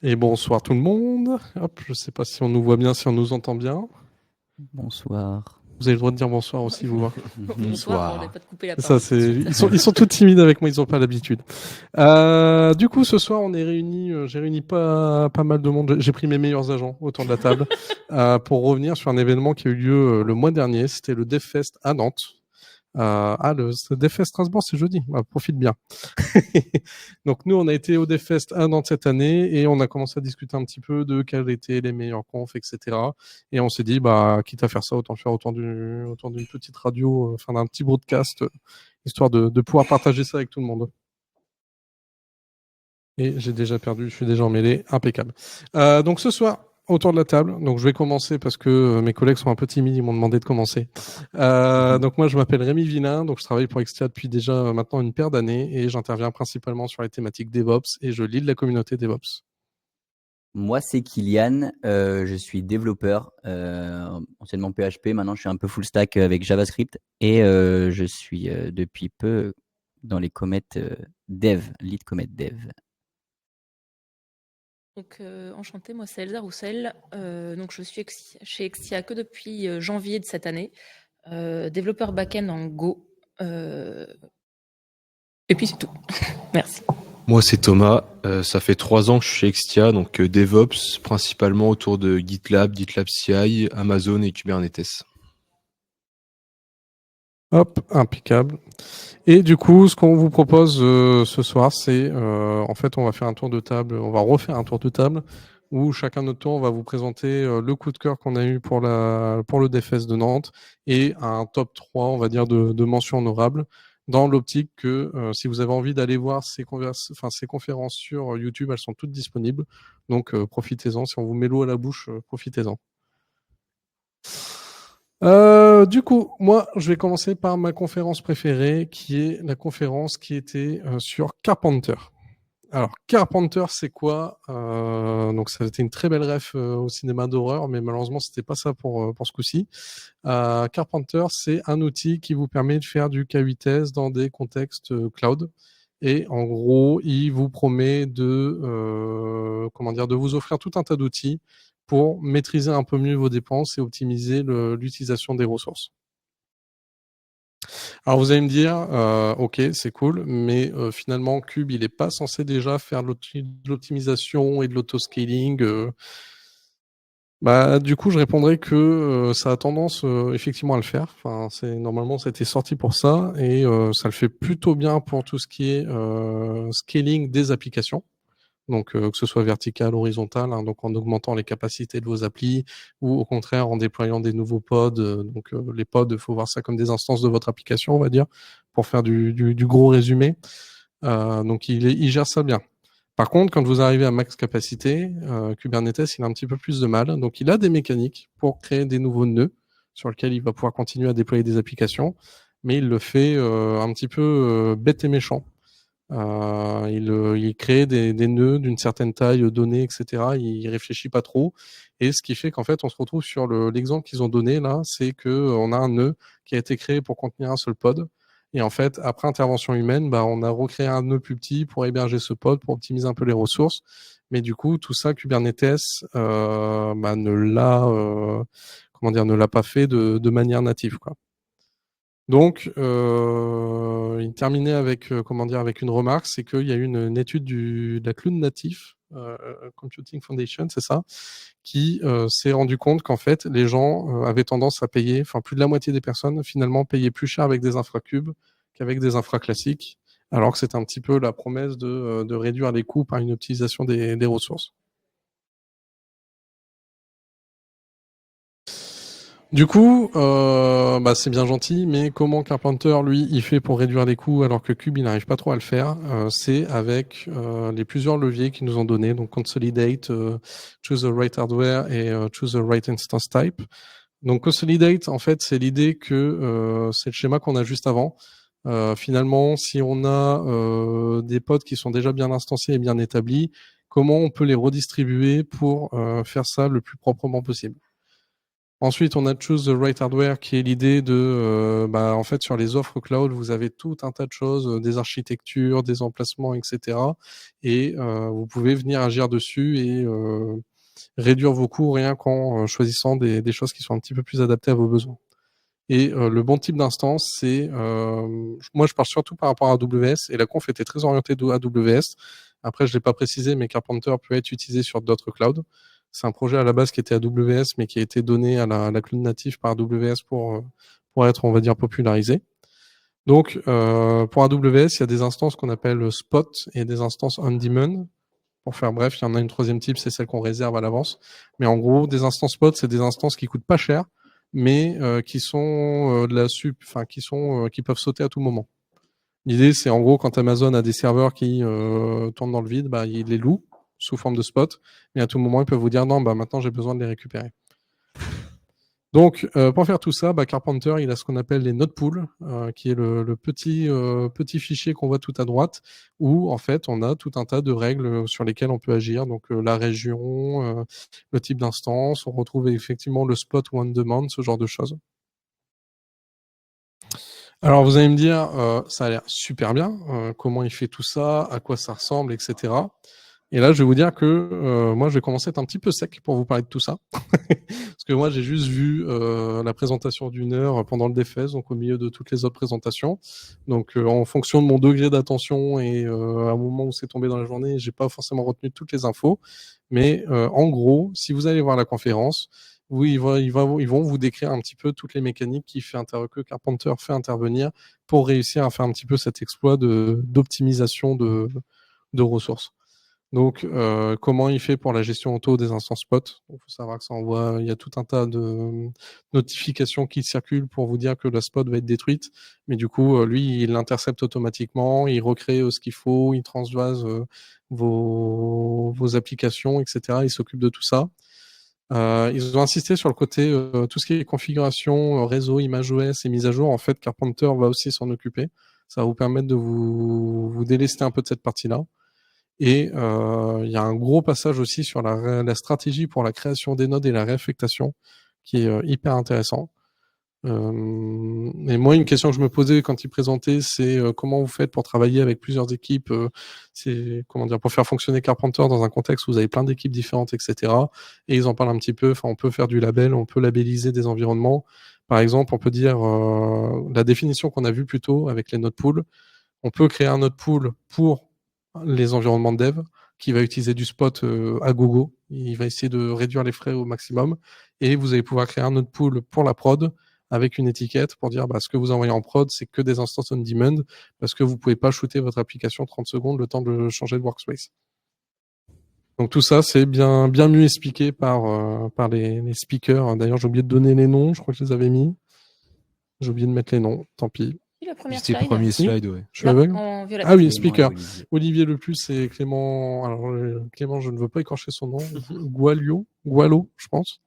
Et bonsoir tout le monde. Hop, je sais pas si on nous voit bien, si on nous entend bien. Bonsoir. Vous avez le droit de dire bonsoir aussi, vous. Hein. Bonsoir, on n'a pas de couper la Ça, parole tout de c'est suite. ils sont tous timides avec moi, ils ont pas l'habitude. Du coup, ce soir, on est réunis. J'ai réuni pas mal de monde. J'ai pris mes meilleurs agents autour de la table pour revenir sur un événement qui a eu lieu le mois dernier. C'était le DevFest à Nantes. Le DevFest Strasbourg, c'est jeudi. Profite bien. Donc nous, on a été au DevFest un an de cette année et on a commencé à discuter un petit peu de quels étaient les meilleurs confs, etc. Et on s'est dit, quitte à faire ça, autant le faire autant d'une petite radio, enfin d'un petit broadcast, histoire de pouvoir partager ça avec tout le monde. Et j'ai déjà perdu, je suis déjà emmêlé, impeccable. Donc ce soir, autour de la table, donc je vais commencer parce que mes collègues sont un peu timides, ils m'ont demandé de commencer. Donc moi je m'appelle Rémi Villain, donc je travaille pour Extia depuis déjà maintenant une paire d'années et j'interviens principalement sur les thématiques DevOps et je lead la communauté DevOps. Moi, c'est Kylian. Je suis développeur, anciennement PHP. Maintenant, je suis un peu full stack avec JavaScript et je suis depuis peu dans les commits dev, lead commit dev. Donc, enchantée, moi c'est Elsa Roussel. Donc, je suis chez Extia que depuis janvier de cette année. Développeur back-end en Go. Et puis c'est tout. Merci. Moi, c'est Thomas. Ça fait 3 ans que je suis chez Extia, donc DevOps, principalement autour de GitLab, GitLab CI, Amazon et Kubernetes. Hop, impeccable. Et du coup, ce qu'on vous propose ce soir, c'est en fait, on va faire un tour de table, on va refaire un tour de table où chacun notre tour, on va vous présenter le coup de cœur qu'on a eu pour le DFS de Nantes et un top 3, on va dire, de mentions honorables dans l'optique que si vous avez envie d'aller voir ces conférences sur YouTube, elles sont toutes disponibles. Donc profitez-en. Si on vous met l'eau à la bouche, profitez-en. Du coup, moi, je vais commencer par ma conférence préférée, qui est la conférence qui était sur Carpenter. Alors, Carpenter, c'est quoi Donc, ça a été une très belle ref au cinéma d'horreur, mais malheureusement, c'était pas ça pour ce coup-ci. Carpenter, c'est un outil qui vous permet de faire du K8S dans des contextes cloud. Et en gros, il vous promet de vous offrir tout un tas d'outils pour maîtriser un peu mieux vos dépenses et optimiser l'utilisation des ressources. Alors vous allez me dire, ok, c'est cool, mais finalement Cube, il n'est pas censé déjà faire de l'optimisation et de l'autoscaling. Du coup, je répondrai que ça a tendance effectivement à le faire. Enfin, normalement, ça a été sorti pour ça et ça le fait plutôt bien pour tout ce qui est scaling des applications. Donc que ce soit vertical, horizontal, hein, donc en augmentant les capacités de vos applis ou au contraire en déployant des nouveaux pods. Les pods, il faut voir ça comme des instances de votre application, on va dire, pour faire du gros résumé. Donc il gère ça bien. Par contre, quand vous arrivez à max capacité, Kubernetes, il a un petit peu plus de mal. Donc il a des mécaniques pour créer des nouveaux nœuds sur lesquels il va pouvoir continuer à déployer des applications, mais il le fait un petit peu bête et méchant. Il crée des nœuds d'une certaine taille donnée, etc. Il réfléchit pas trop. Et ce qui fait qu'en fait, on se retrouve sur l'exemple qu'ils ont donné là, c'est que on a un nœud qui a été créé pour contenir un seul pod. Et en fait, après intervention humaine, on a recréé un nœud plus petit pour héberger ce pod, pour optimiser un peu les ressources. Mais du coup, tout ça, Kubernetes ne l'a pas fait de manière native, quoi. Donc, il terminait avec, avec une remarque, c'est qu'il y a eu une étude de la Cloud Native Computing Foundation, c'est ça, qui s'est rendu compte qu'en fait, les gens avaient tendance à payer, enfin plus de la moitié des personnes finalement payaient plus cher avec des infracubes qu'avec des infra classiques, alors que c'est un petit peu la promesse de réduire les coûts par une optimisation des ressources. Du coup, c'est bien gentil, mais comment Carpenter, lui, il fait pour réduire les coûts alors que Cube, il n'arrive pas trop à le faire? C'est avec les plusieurs leviers qu'ils nous ont donnés, donc Consolidate, Choose the right hardware et Choose the right instance type. Donc Consolidate, en fait, c'est l'idée que c'est le schéma qu'on a juste avant. Finalement, si on a des pods qui sont déjà bien instanciés et bien établis, comment on peut les redistribuer pour faire ça le plus proprement possible? Ensuite, on a Choose the Right Hardware, qui est l'idée de, en fait, sur les offres cloud, vous avez tout un tas de choses, des architectures, des emplacements, etc. Et vous pouvez venir agir dessus et réduire vos coûts rien qu'en choisissant des choses qui sont un petit peu plus adaptées à vos besoins. Et le bon type d'instance, c'est, moi je parle surtout par rapport à AWS, et la conf était très orientée à AWS. Après, je l'ai pas précisé, mais Carpenter peut être utilisé sur d'autres clouds. C'est un projet à la base qui était AWS, mais qui a été donné à la cloud native par AWS pour être, on va dire, popularisé. Donc, pour AWS, il y a des instances qu'on appelle Spot et des instances On Demand. Pour faire bref, il y en a une troisième type, c'est celle qu'on réserve à l'avance. Mais en gros, des instances Spot, c'est des instances qui coûtent pas cher, mais qui sont qui peuvent sauter à tout moment. L'idée, c'est en gros quand Amazon a des serveurs qui tournent dans le vide, il les loue sous forme de spot, mais à tout moment, ils peuvent vous dire non, maintenant j'ai besoin de les récupérer. Donc, pour faire tout ça, Carpenter, il a ce qu'on appelle les node pools, qui est le petit fichier qu'on voit tout à droite, où en fait, on a tout un tas de règles sur lesquelles on peut agir. Donc, la région, le type d'instance, on retrouve effectivement le spot ou on demand, ce genre de choses. Alors, vous allez me dire, ça a l'air super bien, comment il fait tout ça, à quoi ça ressemble, etc. Et là, je vais vous dire que moi, je vais commencer à être un petit peu sec pour vous parler de tout ça. Parce que moi, j'ai juste vu la présentation d'1 heure pendant le DFS, donc au milieu de toutes les autres présentations. Donc, en fonction de mon degré d'attention et à un moment où c'est tombé dans la journée, j'ai pas forcément retenu toutes les infos. Mais en gros, si vous allez voir la conférence, oui, ils vont vous décrire un petit peu toutes les mécaniques que Carpenter fait intervenir pour réussir à faire un petit peu cet exploit d'optimisation de ressources. Donc, comment il fait pour la gestion auto des instances spot? Il faut savoir que ça envoie, il y a tout un tas de notifications qui circulent pour vous dire que la spot va être détruite. Mais du coup, lui, il l'intercepte automatiquement, il recrée ce qu'il faut, il transvase vos applications, etc. Il s'occupe de tout ça. Ils ont insisté sur le côté tout ce qui est configuration, réseau, image OS et mise à jour. En fait, Carpenter va aussi s'en occuper. Ça va vous permettre de vous délester un peu de cette partie-là. Et il y a un gros passage aussi sur la stratégie pour la création des nodes et la réaffectation qui est hyper intéressant. Et moi, une question que je me posais quand ils présentaient, c'est comment vous faites pour travailler avec plusieurs équipes, c'est comment dire, pour faire fonctionner Carpenter dans un contexte où vous avez plein d'équipes différentes, etc. Et ils en parlent un petit peu. Enfin, on peut faire du label, on peut labelliser des environnements. Par exemple, on peut dire la définition qu'on a vue plus tôt avec les node pools. On peut créer un node pool pour les environnements de dev qui va utiliser du spot à gogo. Il va essayer de réduire les frais au maximum. Et vous allez pouvoir créer un node pool pour la prod avec une étiquette pour dire ce que vous envoyez en prod, c'est que des instances on demand parce que vous pouvez pas shooter votre application 30 secondes le temps de changer de workspace. Donc tout ça, c'est bien mieux expliqué par les speakers. D'ailleurs, j'ai oublié de donner les noms. Je crois que je les avais mis. J'ai oublié de mettre les noms. Tant pis. La première C'était le slide. premier slide, ouais. Je suis aveugle. En violet. Ah oui, Clément speaker. et Olivier Lepus et Clément. Alors, Clément, je ne veux pas écorcher son nom. Gualo, je pense.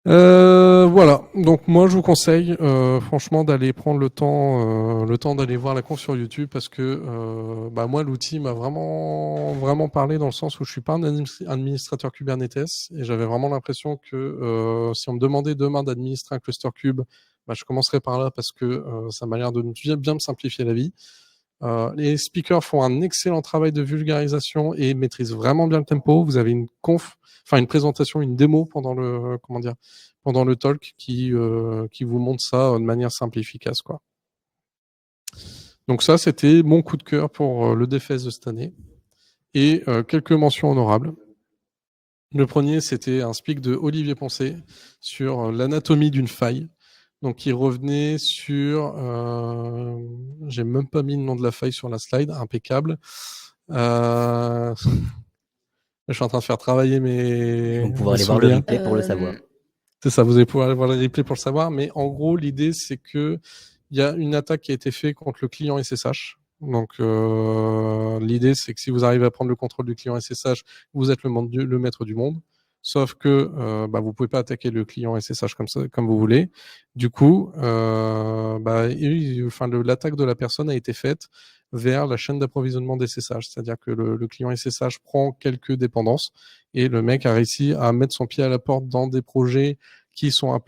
Voilà. Donc moi, je vous conseille franchement d'aller prendre le temps d'aller voir la conf sur YouTube parce que moi, l'outil m'a vraiment parlé dans le sens où je suis pas un administrateur Kubernetes et j'avais vraiment l'impression que si on me demandait demain d'administrer un cluster Kube, je commencerai par là parce que ça m'a l'air de bien me simplifier la vie. Les speakers font un excellent travail de vulgarisation et maîtrisent vraiment bien le tempo. Vous avez une présentation, une démo pendant le talk qui vous montre ça de manière simple et efficace, quoi. Donc ça, c'était mon coup de cœur pour le DFS de cette année. Et quelques mentions honorables. Le premier, c'était un speak de Olivier Poncet sur l'anatomie d'une faille. Donc, il revenait sur... j'ai même pas mis le nom de la faille sur la slide, impeccable. Je suis en train de faire travailler mes... On va pouvoir aller voir le replay pour le savoir. C'est ça, vous allez pouvoir aller voir le replay pour le savoir. Mais en gros, l'idée, c'est que il y a une attaque qui a été faite contre le client SSH. Donc, l'idée, c'est que si vous arrivez à prendre le contrôle du client SSH, vous êtes le maître du monde. Sauf que vous pouvez pas attaquer le client SSH comme ça, comme vous voulez. Du coup, l'attaque de la personne a été faite vers la chaîne d'approvisionnement des SSH, c'est-à-dire que le client SSH prend quelques dépendances et le mec a réussi à mettre son pied à la porte dans des projets qui sont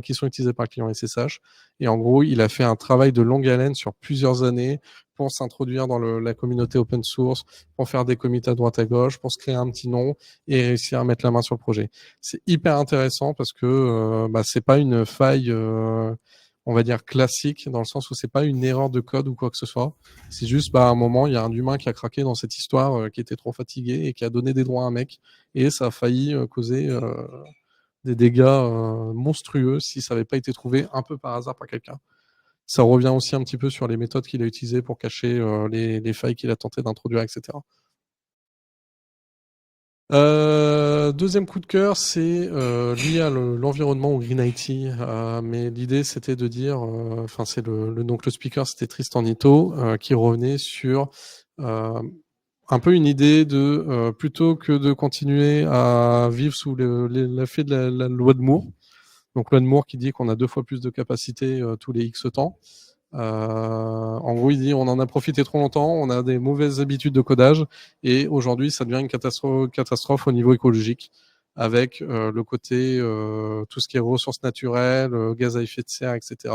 qui sont utilisés par le client SSH. Et en gros, il a fait un travail de longue haleine sur plusieurs années pour s'introduire dans la communauté open source, pour faire des commits à droite à gauche, pour se créer un petit nom et réussir à mettre la main sur le projet. C'est hyper intéressant parce que c'est pas une faille, on va dire classique, dans le sens où c'est pas une erreur de code ou quoi que ce soit. C'est juste, à un moment, il y a un humain qui a craqué dans cette histoire, qui était trop fatigué et qui a donné des droits à un mec, et ça a failli causer des dégâts monstrueux si ça n'avait pas été trouvé un peu par hasard par quelqu'un. Ça revient aussi un petit peu sur les méthodes qu'il a utilisées pour cacher les failles qu'il a tenté d'introduire, etc. Deuxième coup de cœur, c'est lié à l'environnement au Green IT, mais l'idée c'était de dire, c'est donc le speaker c'était Tristan Nitto qui revenait sur un peu une idée de plutôt que de continuer à vivre sous l'effet de la loi de Moore. Donc loi de Moore qui dit qu'on a 2 fois plus de capacité tous les X temps. En gros, il dit on en a profité trop longtemps, on a des mauvaises habitudes de codage et aujourd'hui ça devient une catastrophe au niveau écologique avec le côté tout ce qui est ressources naturelles, gaz à effet de serre, etc.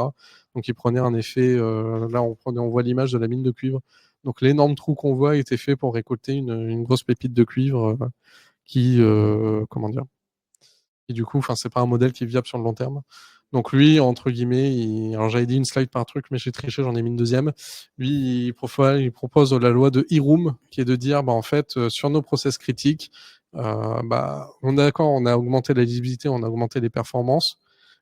Donc il prenait un effet, là on voit l'image de la mine de cuivre. Donc l'énorme trou qu'on voit était fait pour récolter une grosse pépite de cuivre qui, et du coup, c'est pas un modèle qui est viable sur le long terme. Donc lui, entre guillemets, alors j'avais dit une slide par truc, mais j'ai triché, j'en ai mis une deuxième. Lui, il propose la loi de Hiroum, qui est de dire, en fait, sur nos process critiques, on est d'accord, on a augmenté la lisibilité, on a augmenté les performances,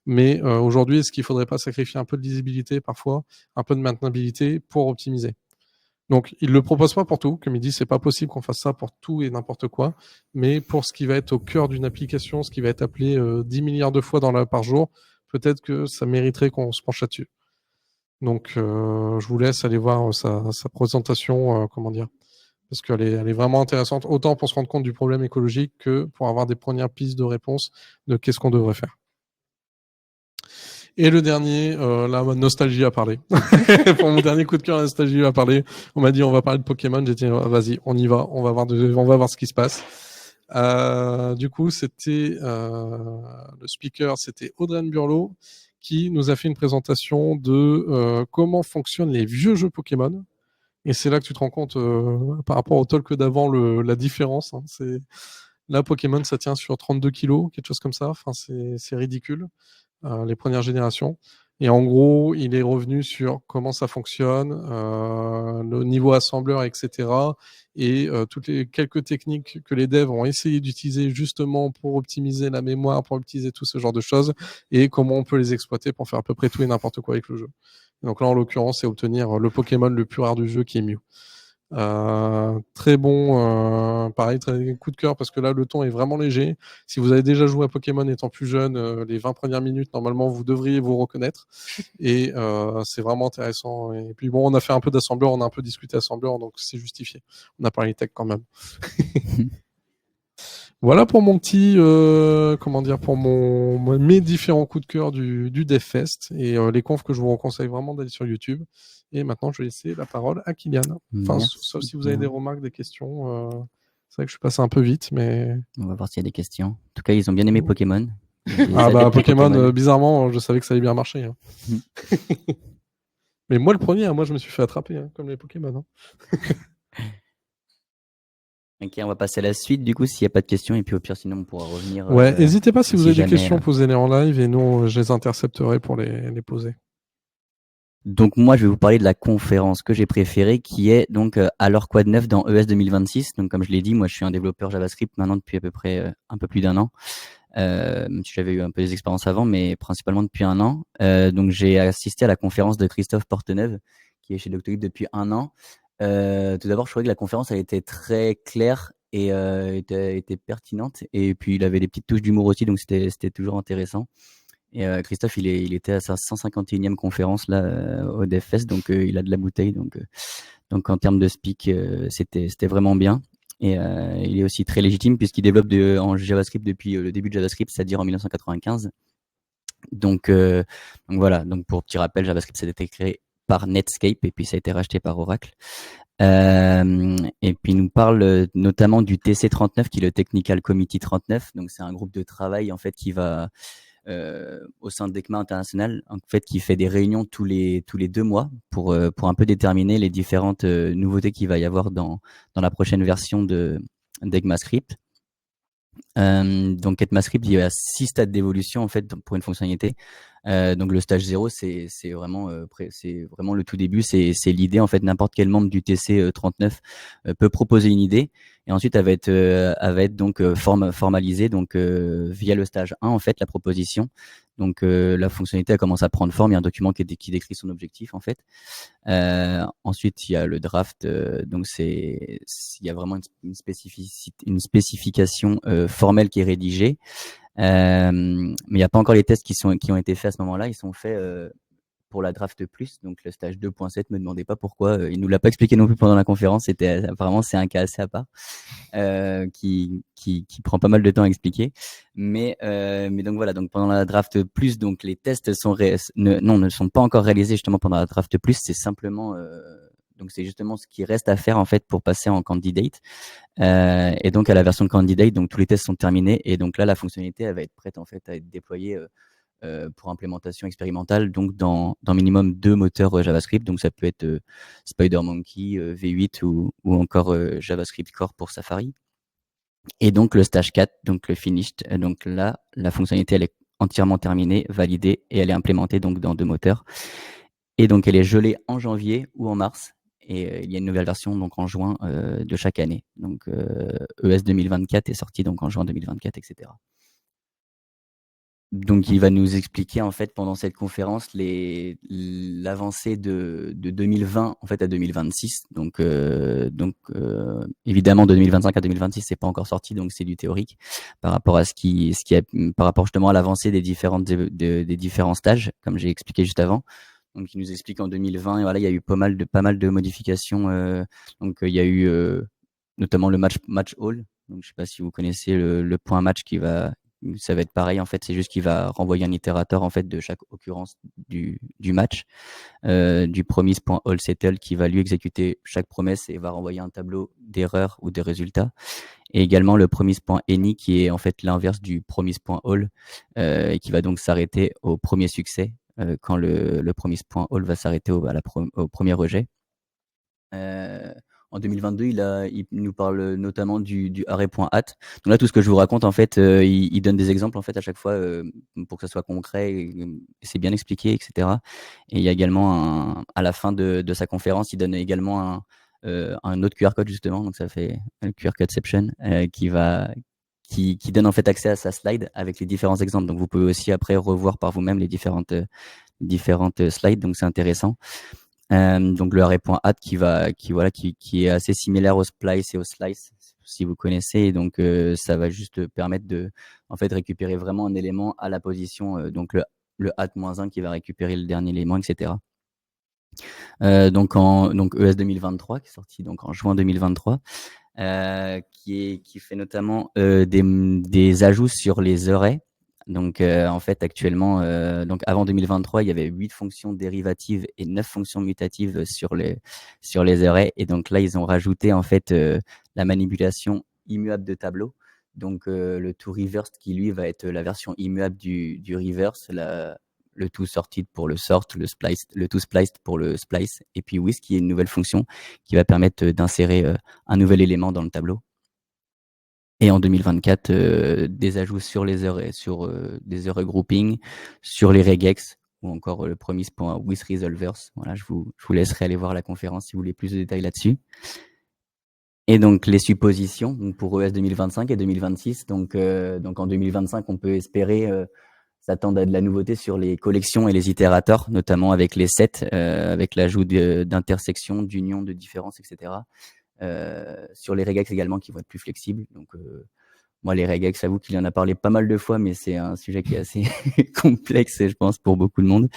mais aujourd'hui, est-ce qu'il faudrait pas sacrifier un peu de lisibilité parfois, un peu de maintenabilité pour optimiser? Donc, il le propose pas pour tout. Comme il dit, c'est pas possible qu'on fasse ça pour tout et n'importe quoi. Mais pour ce qui va être au cœur d'une application, ce qui va être appelé 10 milliards de fois par jour, peut-être que ça mériterait qu'on se penche là-dessus. Donc, je vous laisse aller voir sa présentation, parce qu'elle est vraiment intéressante, autant pour se rendre compte du problème écologique que pour avoir des premières pistes de réponse de qu'est-ce qu'on devrait faire. Et le dernier, la nostalgie a parlé. Pour mon dernier coup de cœur, la nostalgie a parlé. On m'a dit on va parler de Pokémon. J'ai dit vas-y, on y va. On va voir ce qui se passe. Du coup, c'était le speaker, c'était Audrey Burlot qui nous a fait une présentation de comment fonctionnent les vieux jeux Pokémon. Et c'est là que tu te rends compte par rapport au talk d'avant la différence. Hein. Là, Pokémon, ça tient sur 32 kilos, quelque chose comme ça. Enfin, c'est ridicule. Les premières générations. Et en gros, il est revenu sur comment ça fonctionne, le niveau assembleur, etc. Et toutes les quelques techniques que les devs ont essayé d'utiliser justement pour optimiser la mémoire, pour optimiser tout ce genre de choses, et comment on peut les exploiter pour faire à peu près tout et n'importe quoi avec le jeu. Et donc là, en l'occurrence, c'est obtenir le Pokémon le plus rare du jeu qui est Mew. Très bon, pareil, très coup de cœur parce que là le ton est vraiment léger. Si vous avez déjà joué à Pokémon étant plus jeune, les 20 premières minutes normalement vous devriez vous reconnaître et c'est vraiment intéressant. Et puis bon, on a fait un peu d'assembleur, on a un peu discuté assembleur, donc c'est justifié. On a parlé tech quand même. Voilà pour mon petit, pour mes différents coups de cœur du DevFest et les confs que je vous conseille vraiment d'aller sur YouTube. Et maintenant, je vais laisser la parole à Kylian. Enfin, sauf si vous avez des remarques, des questions. C'est vrai que je suis passé un peu vite, mais... On va voir s'il y a des questions. En tout cas, ils ont bien aimé Pokémon. Pokémon, bizarrement, je savais que ça allait bien marcher. Hein. Mais moi, le premier, moi, je me suis fait attraper, comme les Pokémon. Ok, on va passer à la suite, du coup, s'il n'y a pas de questions. Et puis au pire, sinon, on pourra revenir. Ouais, n'hésitez pas si vous avez des questions, jamais, posez-les en live et nous, je les intercepterai pour les poser. Donc moi, je vais vous parler de la conférence que j'ai préférée, qui est donc alors quoi de neuf dans ES 2026. Donc comme je l'ai dit, moi je suis un développeur JavaScript maintenant depuis à peu près un peu plus d'un an. Même si j'avais eu un peu des expériences avant, mais principalement depuis un an. Donc j'ai assisté à la conférence de Christophe Porteneuve, qui est chez Doctolib depuis un an. Tout d'abord, je trouvais que la conférence elle était très claire et était pertinente. Et puis il avait des petites touches d'humour aussi, donc c'était toujours intéressant. Et Christophe, il était à sa 151e conférence là au DevFest, donc il a de la bouteille. Donc en termes de speak, c'était vraiment bien. Et il est aussi très légitime puisqu'il développe en JavaScript depuis le début de JavaScript, c'est-à-dire en 1995. Donc voilà. Donc pour petit rappel, JavaScript ça a été créé par Netscape et puis ça a été racheté par Oracle. Et puis il nous parle notamment du TC39 qui est le Technical Committee 39. Donc c'est un groupe de travail en fait qui va au sein de DECMA International, en fait, qui fait des réunions tous les 2 mois pour un peu déterminer les différentes nouveautés qu'il va y avoir dans la prochaine version de d'ECMAScript. Donc ECMAScript, il y a 6 stades d'évolution en fait pour une fonctionnalité. Donc le stage 0, c'est vraiment le tout début, c'est l'idée en fait. N'importe quel membre du TC 39 peut proposer une idée et ensuite elle va être donc formalisée donc via le stage 1 en fait, la proposition. Donc la fonctionnalité elle commence à prendre forme, il y a un document qui décrit son objectif en fait. Ensuite il y a le draft, donc il y a vraiment une spécification formelle qui est rédigée. Mais il n'y a pas encore les tests qui ont été faits à ce moment-là. Ils sont faits pour la draft plus, donc le stage 2.7. Me demandez pas pourquoi. Il nous l'a pas expliqué non plus pendant la conférence. Apparemment c'est un cas assez à part qui prend pas mal de temps à expliquer. Mais donc voilà. Donc pendant la draft plus, donc les tests ne sont pas encore réalisés justement pendant la draft plus. C'est simplement donc c'est justement ce qui reste à faire en fait pour passer en candidate. Et donc à la version de candidate, donc tous les tests sont terminés et donc là la fonctionnalité elle va être prête en fait à être déployée pour implémentation expérimentale, donc dans minimum 2 moteurs JavaScript. Donc ça peut être SpiderMonkey, V8 ou encore JavaScript Core pour Safari. Et donc le stage 4, donc le finished, donc là la fonctionnalité elle est entièrement terminée, validée et elle est implémentée donc dans 2 moteurs. Et donc elle est gelée en janvier ou en mars. Et il y a une nouvelle version donc en juin de chaque année. Donc ES 2024 est sorti donc en juin 2024, etc. Donc il va nous expliquer en fait pendant cette conférence l'avancée de 2020 en fait à 2026. Donc évidemment de 2025 à 2026 c'est pas encore sorti, donc c'est du théorique par rapport à par rapport justement à l'avancée des différents stages comme j'ai expliqué juste avant. Donc il nous explique en 2020 et voilà il y a eu pas mal de modifications. Donc il y a eu notamment le match all. Donc je sais pas si vous connaissez le point match ça va être pareil en fait, c'est juste qu'il va renvoyer un itérateur en fait de chaque occurrence du match, du promise.all settle qui va lui exécuter chaque promesse et va renvoyer un tableau d'erreurs ou de résultats. Et également le promise.any qui est en fait l'inverse du promise.all et qui va donc s'arrêter au premier succès quand le promise.all va s'arrêter au premier rejet. En 2022, il nous parle notamment du array.at. Donc là, tout ce que je vous raconte, en fait, il donne des exemples en fait à chaque fois pour que ça soit concret, et c'est bien expliqué, etc. Et il y a également à la fin de sa conférence, il donne également un autre QR code justement. Donc ça fait le QR codeception qui donne en fait accès à sa slide avec les différents exemples. Donc vous pouvez aussi après revoir par vous-même les différentes slides. Donc c'est intéressant. Donc le array.at qui est assez similaire au splice et au slice si vous connaissez. Et donc ça va juste permettre de en fait récupérer vraiment un élément à la position. Donc le at-1 qui va récupérer le dernier élément, etc. Donc ES 2023 qui est sorti donc en juin 2023. Qui fait notamment des ajouts sur les arrays. Donc en fait actuellement, donc avant 2023, il y avait 8 fonctions dérivatives et 9 fonctions mutatives sur les arrays. Et donc là, ils ont rajouté en fait la manipulation immuable de tableau. Donc le toReversed qui lui va être la version immuable du reverse, le toSorted pour le sort, le toSpliced pour le splice, et puis with qui est une nouvelle fonction qui va permettre d'insérer un nouvel élément dans le tableau. Et en 2024, des ajouts sur les arrays, sur des array grouping, sur les regex, ou encore le promise.withResolvers. Voilà, je vous laisserai aller voir la conférence si vous voulez plus de détails là-dessus. Et donc les suppositions donc pour ES 2025 et 2026. Donc en 2025, on peut espérer s'attendre à de la nouveauté sur les collections et les itérateurs, notamment avec les sets, avec l'ajout d'intersections, d'unions, de différences, etc. Sur les regex également qui vont être plus flexibles. Donc Moi, les regex, j'avoue qu'il en a parlé pas mal de fois, mais c'est un sujet qui est assez complexe, je pense, pour beaucoup de monde.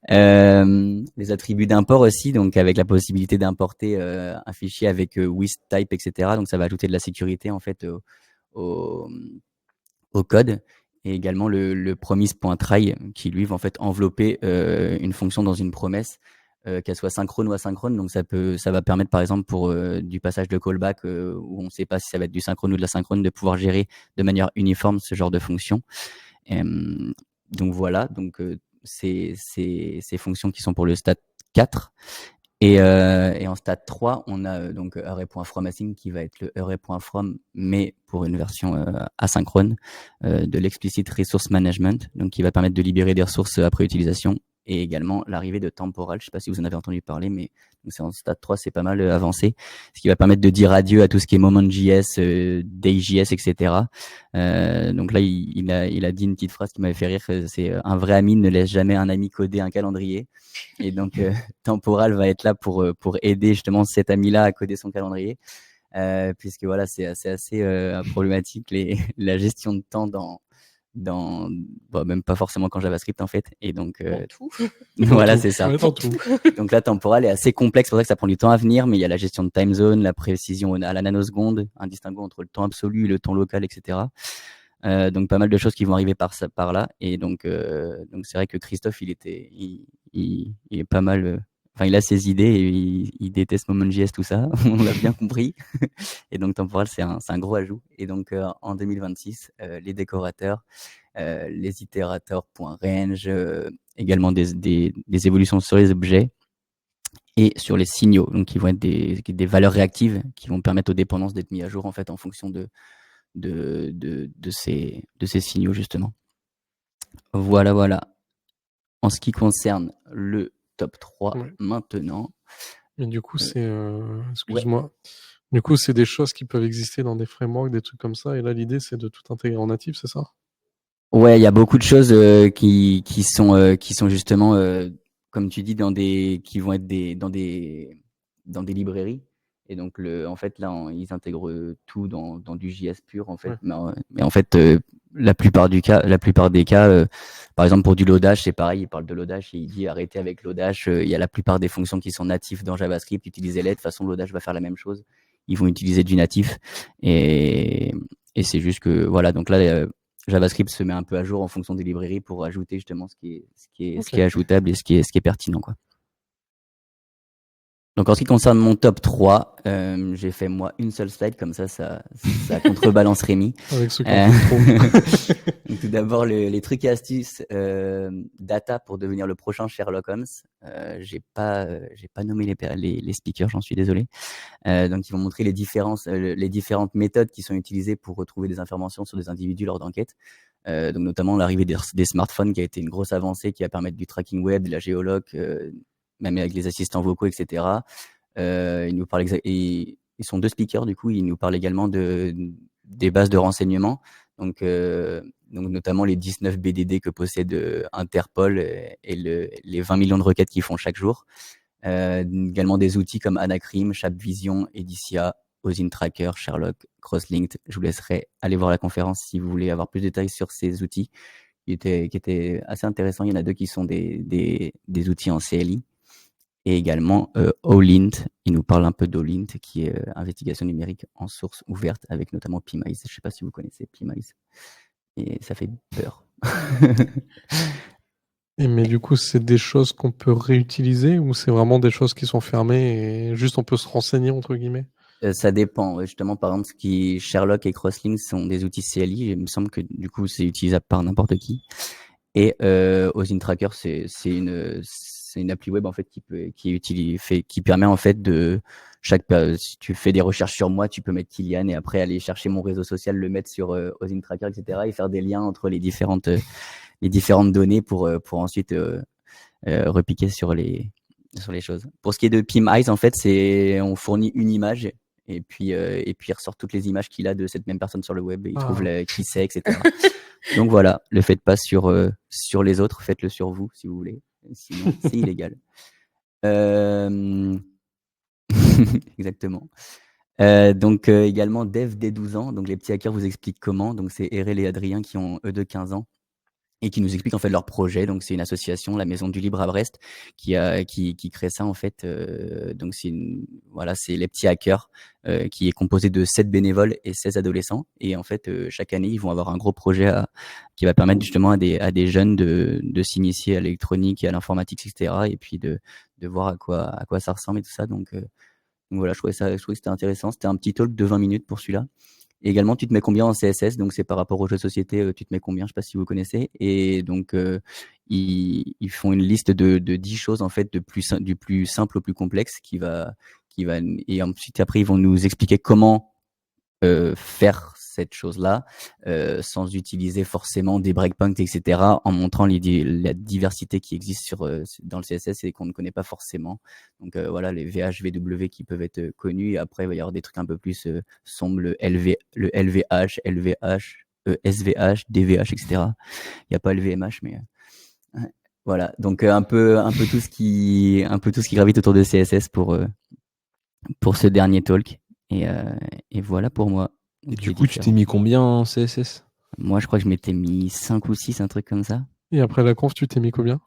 Les attributs d'import aussi, donc avec la possibilité d'importer un fichier avec with type, etc. Donc ça va ajouter de la sécurité en fait au, au code. Et également le promise.try qui lui va en fait envelopper une fonction dans une promesse, qu'elle soit synchrone ou asynchrone. Donc ça va permettre par exemple pour du passage de callback où on ne sait pas si ça va être du synchrone ou de l'asynchrone, de pouvoir gérer de manière uniforme ce genre de fonction. Donc voilà, donc ces fonctions qui sont pour le stade 4. Et en stade 3, on a donc array.from async qui va être le array.from, mais pour une version asynchrone de l'explicit resource management, donc qui va permettre de libérer des ressources après utilisation, et également l'arrivée de temporal. Je ne sais pas si vous en avez entendu parler, mais c'est en stade 3, c'est pas mal avancé, ce qui va permettre de dire adieu à tout ce qui est Moment.js, Day.js, etc. Donc là, il a dit une petite phrase qui m'avait fait rire, c'est un vrai ami ne laisse jamais un ami coder un calendrier. Et donc, Temporal va être là pour aider justement cet ami-là à coder son calendrier, puisque voilà, c'est assez problématique la gestion de temps bon, même pas forcément qu'en JavaScript en fait. Et donc, Tout. voilà, Dans c'est tout. ça. Ouais, dans tout. Donc là, Temporal est assez complexe, c'est pour ça que ça prend du temps à venir, mais il y a la gestion de time zone, la précision à la nanoseconde, un distinguo entre le temps absolu et le temps local, etc. Donc pas mal de choses qui vont arriver par là. Et donc c'est vrai que Christophe, il est pas mal. Enfin, il a ses idées et il déteste Moment.js, tout ça. On l'a bien compris. Et donc Temporal, c'est un gros ajout. Et donc en 2026, les décorateurs, les itérateurs.range, également des évolutions sur les objets et sur les signaux, donc qui vont être des valeurs réactives qui vont permettre aux dépendances d'être mis à jour en fait en fonction de ces signaux justement. Voilà. En ce qui concerne le top 3 Ouais. maintenant. Mais du coup, excuse-moi. Ouais. Du coup, c'est des choses qui peuvent exister dans des frameworks, des trucs comme ça. Et là, l'idée, c'est de tout intégrer en natif, c'est ça? Ouais, il y a beaucoup de choses qui sont justement, comme tu dis, qui vont être dans des librairies. Et donc, en fait, là, ils intègrent tout dans du JS pur, en fait. Ouais. Mais en fait, la plupart des cas, par exemple, pour du loadage, c'est pareil, il parle de loadage et il dit arrêtez avec loadage. Il y a la plupart des fonctions qui sont natives dans JavaScript, utilisez-les. De toute façon, loadage va faire la même chose. Ils vont utiliser du natif. Et c'est juste que, voilà, donc là, JavaScript se met un peu à jour en fonction des librairies pour ajouter justement ce qui est ajoutable et ce qui est pertinent, quoi. Donc en ce qui concerne mon top 3, j'ai fait moi une seule slide, comme ça contrebalance Rémi. Avec ceux qui en font trop. Donc, tout d'abord, les trucs et astuces data pour devenir le prochain Sherlock Holmes. J'ai pas nommé les speakers, j'en suis désolé. Donc ils vont montrer les différentes méthodes qui sont utilisées pour retrouver des informations sur des individus lors d'enquêtes. Donc notamment l'arrivée des smartphones qui a été une grosse avancée, qui va permettre du tracking web, de la géoloc, même avec les assistants vocaux, etc. Ils nous parlent ils sont deux speakers, du coup, ils nous parlent également des bases de renseignements, donc notamment les 19 BDD que possède Interpol et les 20 millions de requêtes qu'ils font chaque jour. Également des outils comme Anacrim, Chapvision, Edicia, OSINTracker, Sherlock, Crosslinked. Je vous laisserai aller voir la conférence si vous voulez avoir plus de détails sur ces outils qui étaient assez intéressants. Il y en a deux qui sont des outils en CLI. Et également OLint, il nous parle un peu d'OLint, qui est investigation numérique en source ouverte, avec notamment PMICE. Je ne sais pas si vous connaissez PMICE, et ça fait peur. Mais du coup, c'est des choses qu'on peut réutiliser ou c'est vraiment des choses qui sont fermées et juste on peut se renseigner, entre guillemets? Ça dépend. Justement, par exemple, Sherlock et Crosslink sont des outils CLI. Il me semble que du coup, c'est utilisable par n'importe qui. Et OSINTracker, c'est une appli web en fait qui permet en fait si tu fais des recherches sur moi, tu peux mettre Kylian et après aller chercher mon réseau social, le mettre sur OSINTracker, etc. et faire des liens entre les différentes données pour ensuite repiquer sur les choses. Pour ce qui est de PimEyes, en fait, on fournit une image et puis il ressort toutes les images qu'il a de cette même personne sur le web et il trouve qui c'est, etc. Donc voilà, le faites pas sur les autres, faites-le sur vous si vous voulez. Sinon, c'est illégal. Exactement. Donc également Dev dès 12 ans. Donc les petits hackers vous expliquent comment. Donc c'est Erel et Adrien qui ont eux de 15 ans et qui nous expliquent en fait leur projet. Donc c'est une association, la Maison du Libre à Brest, qui crée ça en fait. Donc voilà, c'est les petits hackers qui est composé de 7 bénévoles et 16 adolescents. Et en fait chaque année ils vont avoir un gros projet qui va permettre justement à des jeunes de s'initier à l'électronique et à l'informatique, etc. Et puis de voir à quoi ça ressemble et tout ça. Donc voilà, je trouvais que c'était intéressant. C'était un petit talk de 20 minutes pour celui-là. Et également, tu te mets combien en CSS? Donc, c'est par rapport aux jeux de société, tu te mets combien? Je sais pas si vous connaissez. Et donc, ils font une liste de 10 choses, en fait, du plus simple au plus complexe et ensuite, après, ils vont nous expliquer comment faire cette chose-là sans utiliser forcément des breakpoints, etc., en montrant la diversité qui existe dans le CSS et qu'on ne connaît pas forcément. Donc voilà, les VH, VW qui peuvent être connus. Et après, il va y avoir des trucs un peu plus sombres, le LVH, LVH, SVH, DVH, etc. Il n'y a pas LVMH, mais voilà. Donc un peu tout ce qui gravite autour de CSS pour ce dernier talk. Et voilà pour moi. Et Donc, du les coup, tu t'es différents. mis combien en CSS? Moi, je crois que je m'étais mis 5 ou 6, un truc comme ça. Et après la conf, tu t'es mis combien?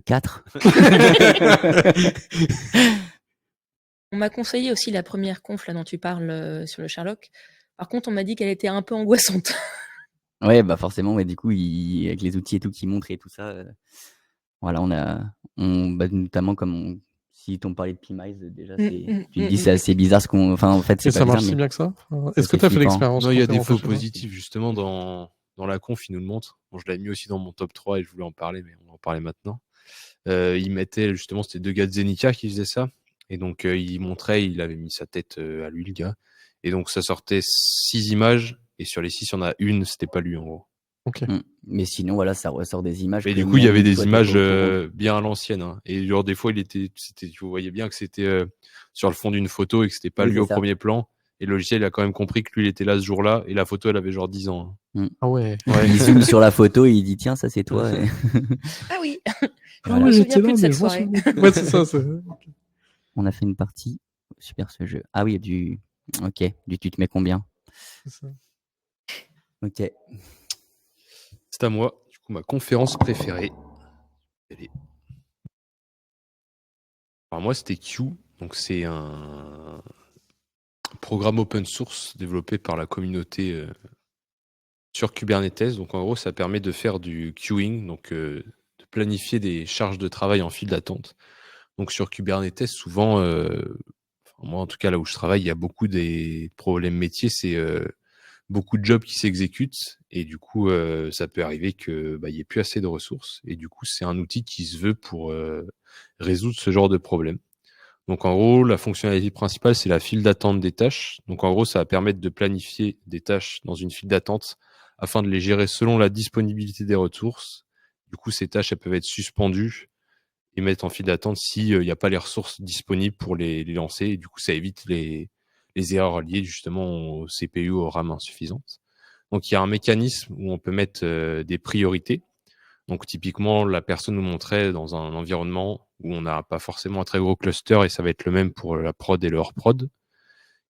4. On m'a conseillé aussi la première conf là dont tu parles sur le Sherlock. Par contre, on m'a dit qu'elle était un peu angoissante. Ouais, bah forcément, ouais, du coup, avec les outils et tout qui montrent et tout ça, voilà, notamment si t'ont parlé de PMICE, déjà, tu te dis c'est assez bizarre enfin, en fait, c'est Et pas ça bizarre, marche si mais bien que ça? Enfin, c'est est-ce que assez tu as fait flippant. l'expérience Non, il y a des faux conférence, je sais pas. positifs, justement, dans la conf, ils nous le montrent. Bon, je l'avais mis aussi dans mon top 3 et je voulais en parler, mais on va en parler maintenant. Il mettait, justement, c'était 2 gars de Zenica qui faisaient ça. Et donc, il montrait, il avait mis sa tête à lui, le gars. Et donc, ça sortait 6 images. Et sur les 6, il y en a une, c'était pas lui, en gros. Ok. Mais sinon, voilà, ça ressort des images Mais que du coup, il y avait même des toi, t'es pas images au courant. bien à l'ancienne. Hein. Et genre, des fois, tu voyais bien que c'était sur le fond d'une photo et que c'était pas Oui, lui c'est au ça. premier plan. Et le logiciel, il a quand même compris que lui, il était là ce jour-là. Et la photo, elle avait genre 10 ans. Ah ouais. Hein. Il zoome sur la photo et il dit tiens, ça c'est toi. Et Ah oui, Ah je me ouais, souviens j'étais plus là, de mais cette je m'en soirée. souviens. Ouais, c'est ça. on a fait une partie. Super ce jeu. Ah oui, ok, tu te mets combien? C'est ça. Ok. C'est à moi. Du coup, ma conférence préférée. Elle est... Alors moi, c'était Q. Donc, c'est un programme open source développé par la communauté sur Kubernetes. Donc, en gros, ça permet de faire du queuing, donc de planifier des charges de travail en file d'attente. Donc, sur Kubernetes, souvent, moi, en tout cas, là où je travaille, il y a beaucoup des problèmes métiers. C'est beaucoup de jobs qui s'exécutent et du coup, ça peut arriver que il y ait plus assez de ressources. Et du coup, c'est un outil qui se veut pour résoudre ce genre de problème. Donc en gros, la fonctionnalité principale, c'est la file d'attente des tâches. Donc en gros, ça va permettre de planifier des tâches dans une file d'attente afin de les gérer selon la disponibilité des ressources. Du coup, ces tâches, elles peuvent être suspendues et mettre en file d'attente s'il n'y a pas les ressources disponibles pour les lancer. Et du coup, ça évite les erreurs liées justement au CPU, aux RAM insuffisantes. Donc il y a un mécanisme où on peut mettre des priorités. Donc typiquement, la personne nous montrait dans un environnement où on n'a pas forcément un très gros cluster et ça va être le même pour la prod et le hors prod.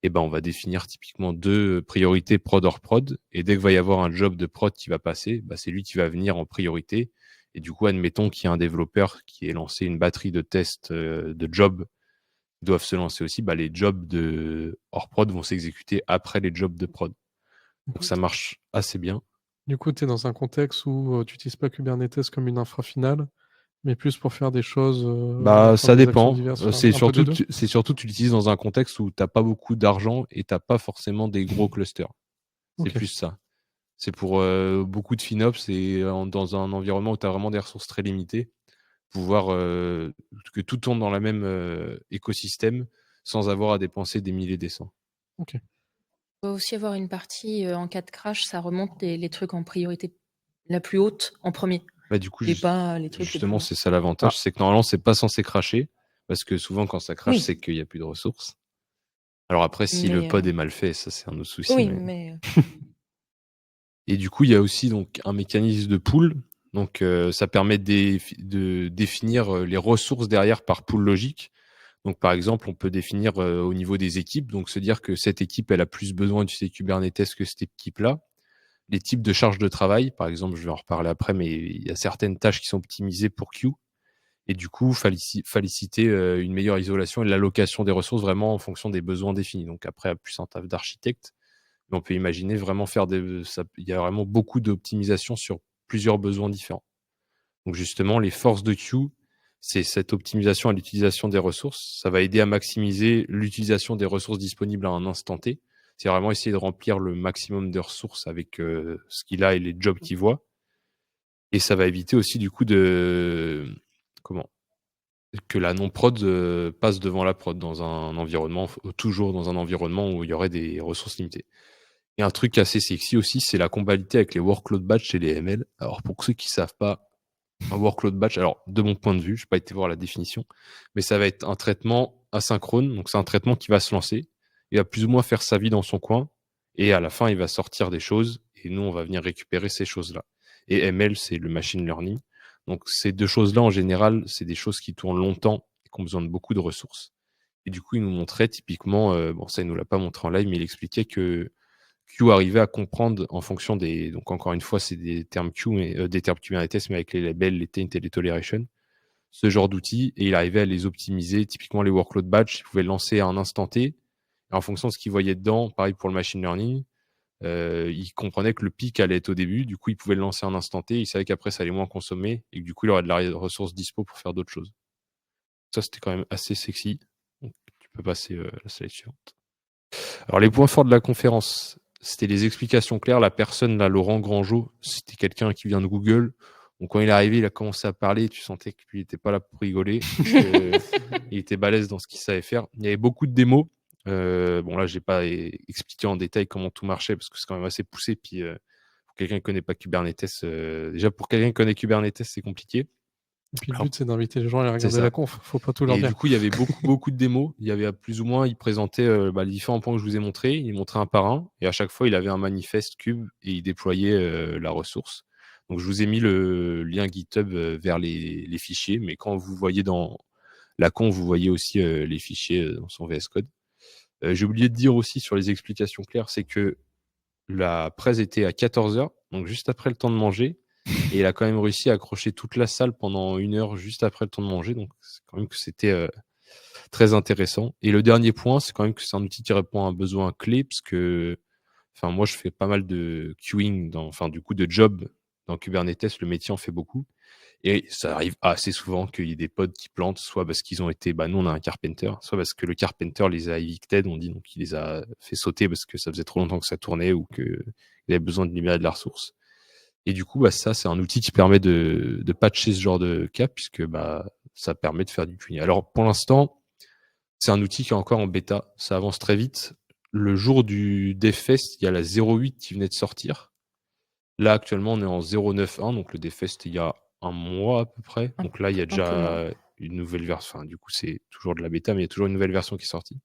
Et ben on va définir typiquement 2 priorités prod hors prod. Et dès qu'il va y avoir un job de prod qui va passer, c'est lui qui va venir en priorité. Et du coup, admettons qu'il y a un développeur qui ait lancé une batterie de tests de jobs qui doivent se lancer aussi. Les jobs de hors prod vont s'exécuter après les jobs de prod. Donc ça marche assez bien. Du coup, tu es dans un contexte où tu n'utilises pas Kubernetes comme une infra finale, mais plus pour faire des choses, Ça des actions dépend. diverses, C'est un peu des surtout, deux. c'est surtout tu l'utilises dans un contexte où t'as pas beaucoup d'argent et t'as pas forcément des gros clusters. C'est Ok. plus ça. C'est pour beaucoup de FinOps et dans un environnement où tu as vraiment des ressources très limitées, pouvoir que tout tourne dans la même écosystème sans avoir à dépenser des milliers et des cents. Ok. Il doit aussi avoir une partie en cas de crash, ça remonte les trucs en priorité la plus haute en premier. Du coup, Et pas les trucs les plus justement, bas. c'est ça l'avantage, c'est que normalement, c'est pas censé cracher parce que souvent, quand ça crache, Oui. c'est qu'il n'y a plus de ressources. Alors après, si le Mais, pod est mal fait, ça c'est un autre souci. Oui, mais- mais Et du coup, il y a aussi donc un mécanisme de pool. Donc, ça permet de définir les ressources derrière par pool logique. Donc, par exemple, on peut définir au niveau des équipes, donc se dire que cette équipe, elle a plus besoin d'utiliser Kubernetes que cette équipe-là. Les types de charges de travail, par exemple, je vais en reparler après, mais il y a certaines tâches qui sont optimisées pour Q. Et du coup, féliciter une meilleure isolation et l'allocation des ressources vraiment en fonction des besoins définis. Donc après, plus un taf d'architecte, mais on peut imaginer vraiment il y a vraiment beaucoup d'optimisation sur plusieurs besoins différents. Donc justement, les forces de Q, c'est cette optimisation à l'utilisation des ressources. Ça va aider à maximiser l'utilisation des ressources disponibles à un instant T. C'est vraiment essayer de remplir le maximum de ressources avec ce qu'il a et les jobs qu'il voit. Et ça va éviter aussi du coup que la non-prod passe devant la prod dans un environnement, toujours dans un environnement où il y aurait des ressources limitées. Et un truc assez sexy aussi, c'est la compatibilité avec les workload batch et les ML. Alors pour ceux qui savent pas, un workload batch, alors de mon point de vue, je n'ai pas été voir la définition, mais ça va être un traitement asynchrone. Donc c'est un traitement qui va se lancer, il va plus ou moins faire sa vie dans son coin, et à la fin il va sortir des choses, et nous on va venir récupérer ces choses-là. Et ML, c'est le machine learning. Donc ces deux choses-là, en général, c'est des choses qui tournent longtemps et qui ont besoin de beaucoup de ressources. Et du coup, il nous montrait typiquement, bon ça il nous l'a pas montré en live, mais il expliquait que Q arrivait à comprendre en fonction des... Donc encore une fois, c'est des termes Q, mais, des termes Kubernetes, mais avec les labels, les taint et les toleration, ce genre d'outils, et il arrivait à les optimiser. Typiquement, les workload batch, il pouvait le lancer à un instant T, et en fonction de ce qu'il voyait dedans, pareil pour le machine learning, il comprenait que le pic allait être au début, du coup, il pouvait le lancer à un instant T, il savait qu'après, ça allait moins consommer, et que du coup, il aurait de la ressource dispo pour faire d'autres choses. Ça, c'était quand même assez sexy. Donc, tu peux passer la slide suivante. Alors, les points forts de la conférence, c'était les explications claires. La personne, là, Laurent Grandjeau, c'était quelqu'un qui vient de Google. Donc, quand il est arrivé, il a commencé à parler. Tu sentais qu'il n'était pas là pour rigoler. Il était balèze dans ce qu'il savait faire. Il y avait beaucoup de démos. Bon, là, je n'ai pas expliqué en détail comment tout marchait parce que c'est quand même assez poussé. Puis, pour quelqu'un qui ne connaît pas Kubernetes, déjà, pour quelqu'un qui connaît Kubernetes, c'est compliqué. Et puis le but, c'est d'inviter les gens à aller regarder la conf. Faut pas tout leur dire. Du coup, il y avait beaucoup de démos. Il y avait plus ou moins, il présentait les différents points que je vous ai montrés. Il montrait un par un. Et à chaque fois, il avait un manifeste Cube et il déployait la ressource. Donc, je vous ai mis le lien GitHub vers les fichiers. Mais quand vous voyez dans la conf, vous voyez aussi les fichiers dans son VS Code. J'ai oublié de dire aussi sur les explications claires, c'est que la presse était à 14h, donc juste après le temps de manger. Et il a quand même réussi à accrocher toute la salle pendant 1 heure juste après le temps de manger. Donc, c'est quand même que c'était très intéressant. Et le dernier point, c'est quand même que c'est un outil qui répond à un besoin clé parce que, enfin, moi, je fais pas mal de queuing, du coup, de job dans Kubernetes. Le métier en fait beaucoup. Et ça arrive assez souvent qu'il y ait des pods qui plantent, soit parce qu'ils ont été, nous, on a un carpenter, soit parce que le carpenter les a evicted, on dit, donc il les a fait sauter parce que ça faisait trop longtemps que ça tournait ou qu'il avait besoin de libérer de la ressource. Et du coup, ça, c'est un outil qui permet de patcher ce genre de cas, puisque ça permet de faire du queuing. Alors, pour l'instant, c'est un outil qui est encore en bêta. Ça avance très vite. Le jour du DevFest, il y a la 0.8 qui venait de sortir. Là, actuellement, on est en 0.9.1, donc le DevFest, il y a 1 mois à peu près. Donc là, il y a déjà une nouvelle version. Enfin, du coup, c'est toujours de la bêta, mais il y a toujours une nouvelle version qui est sortie.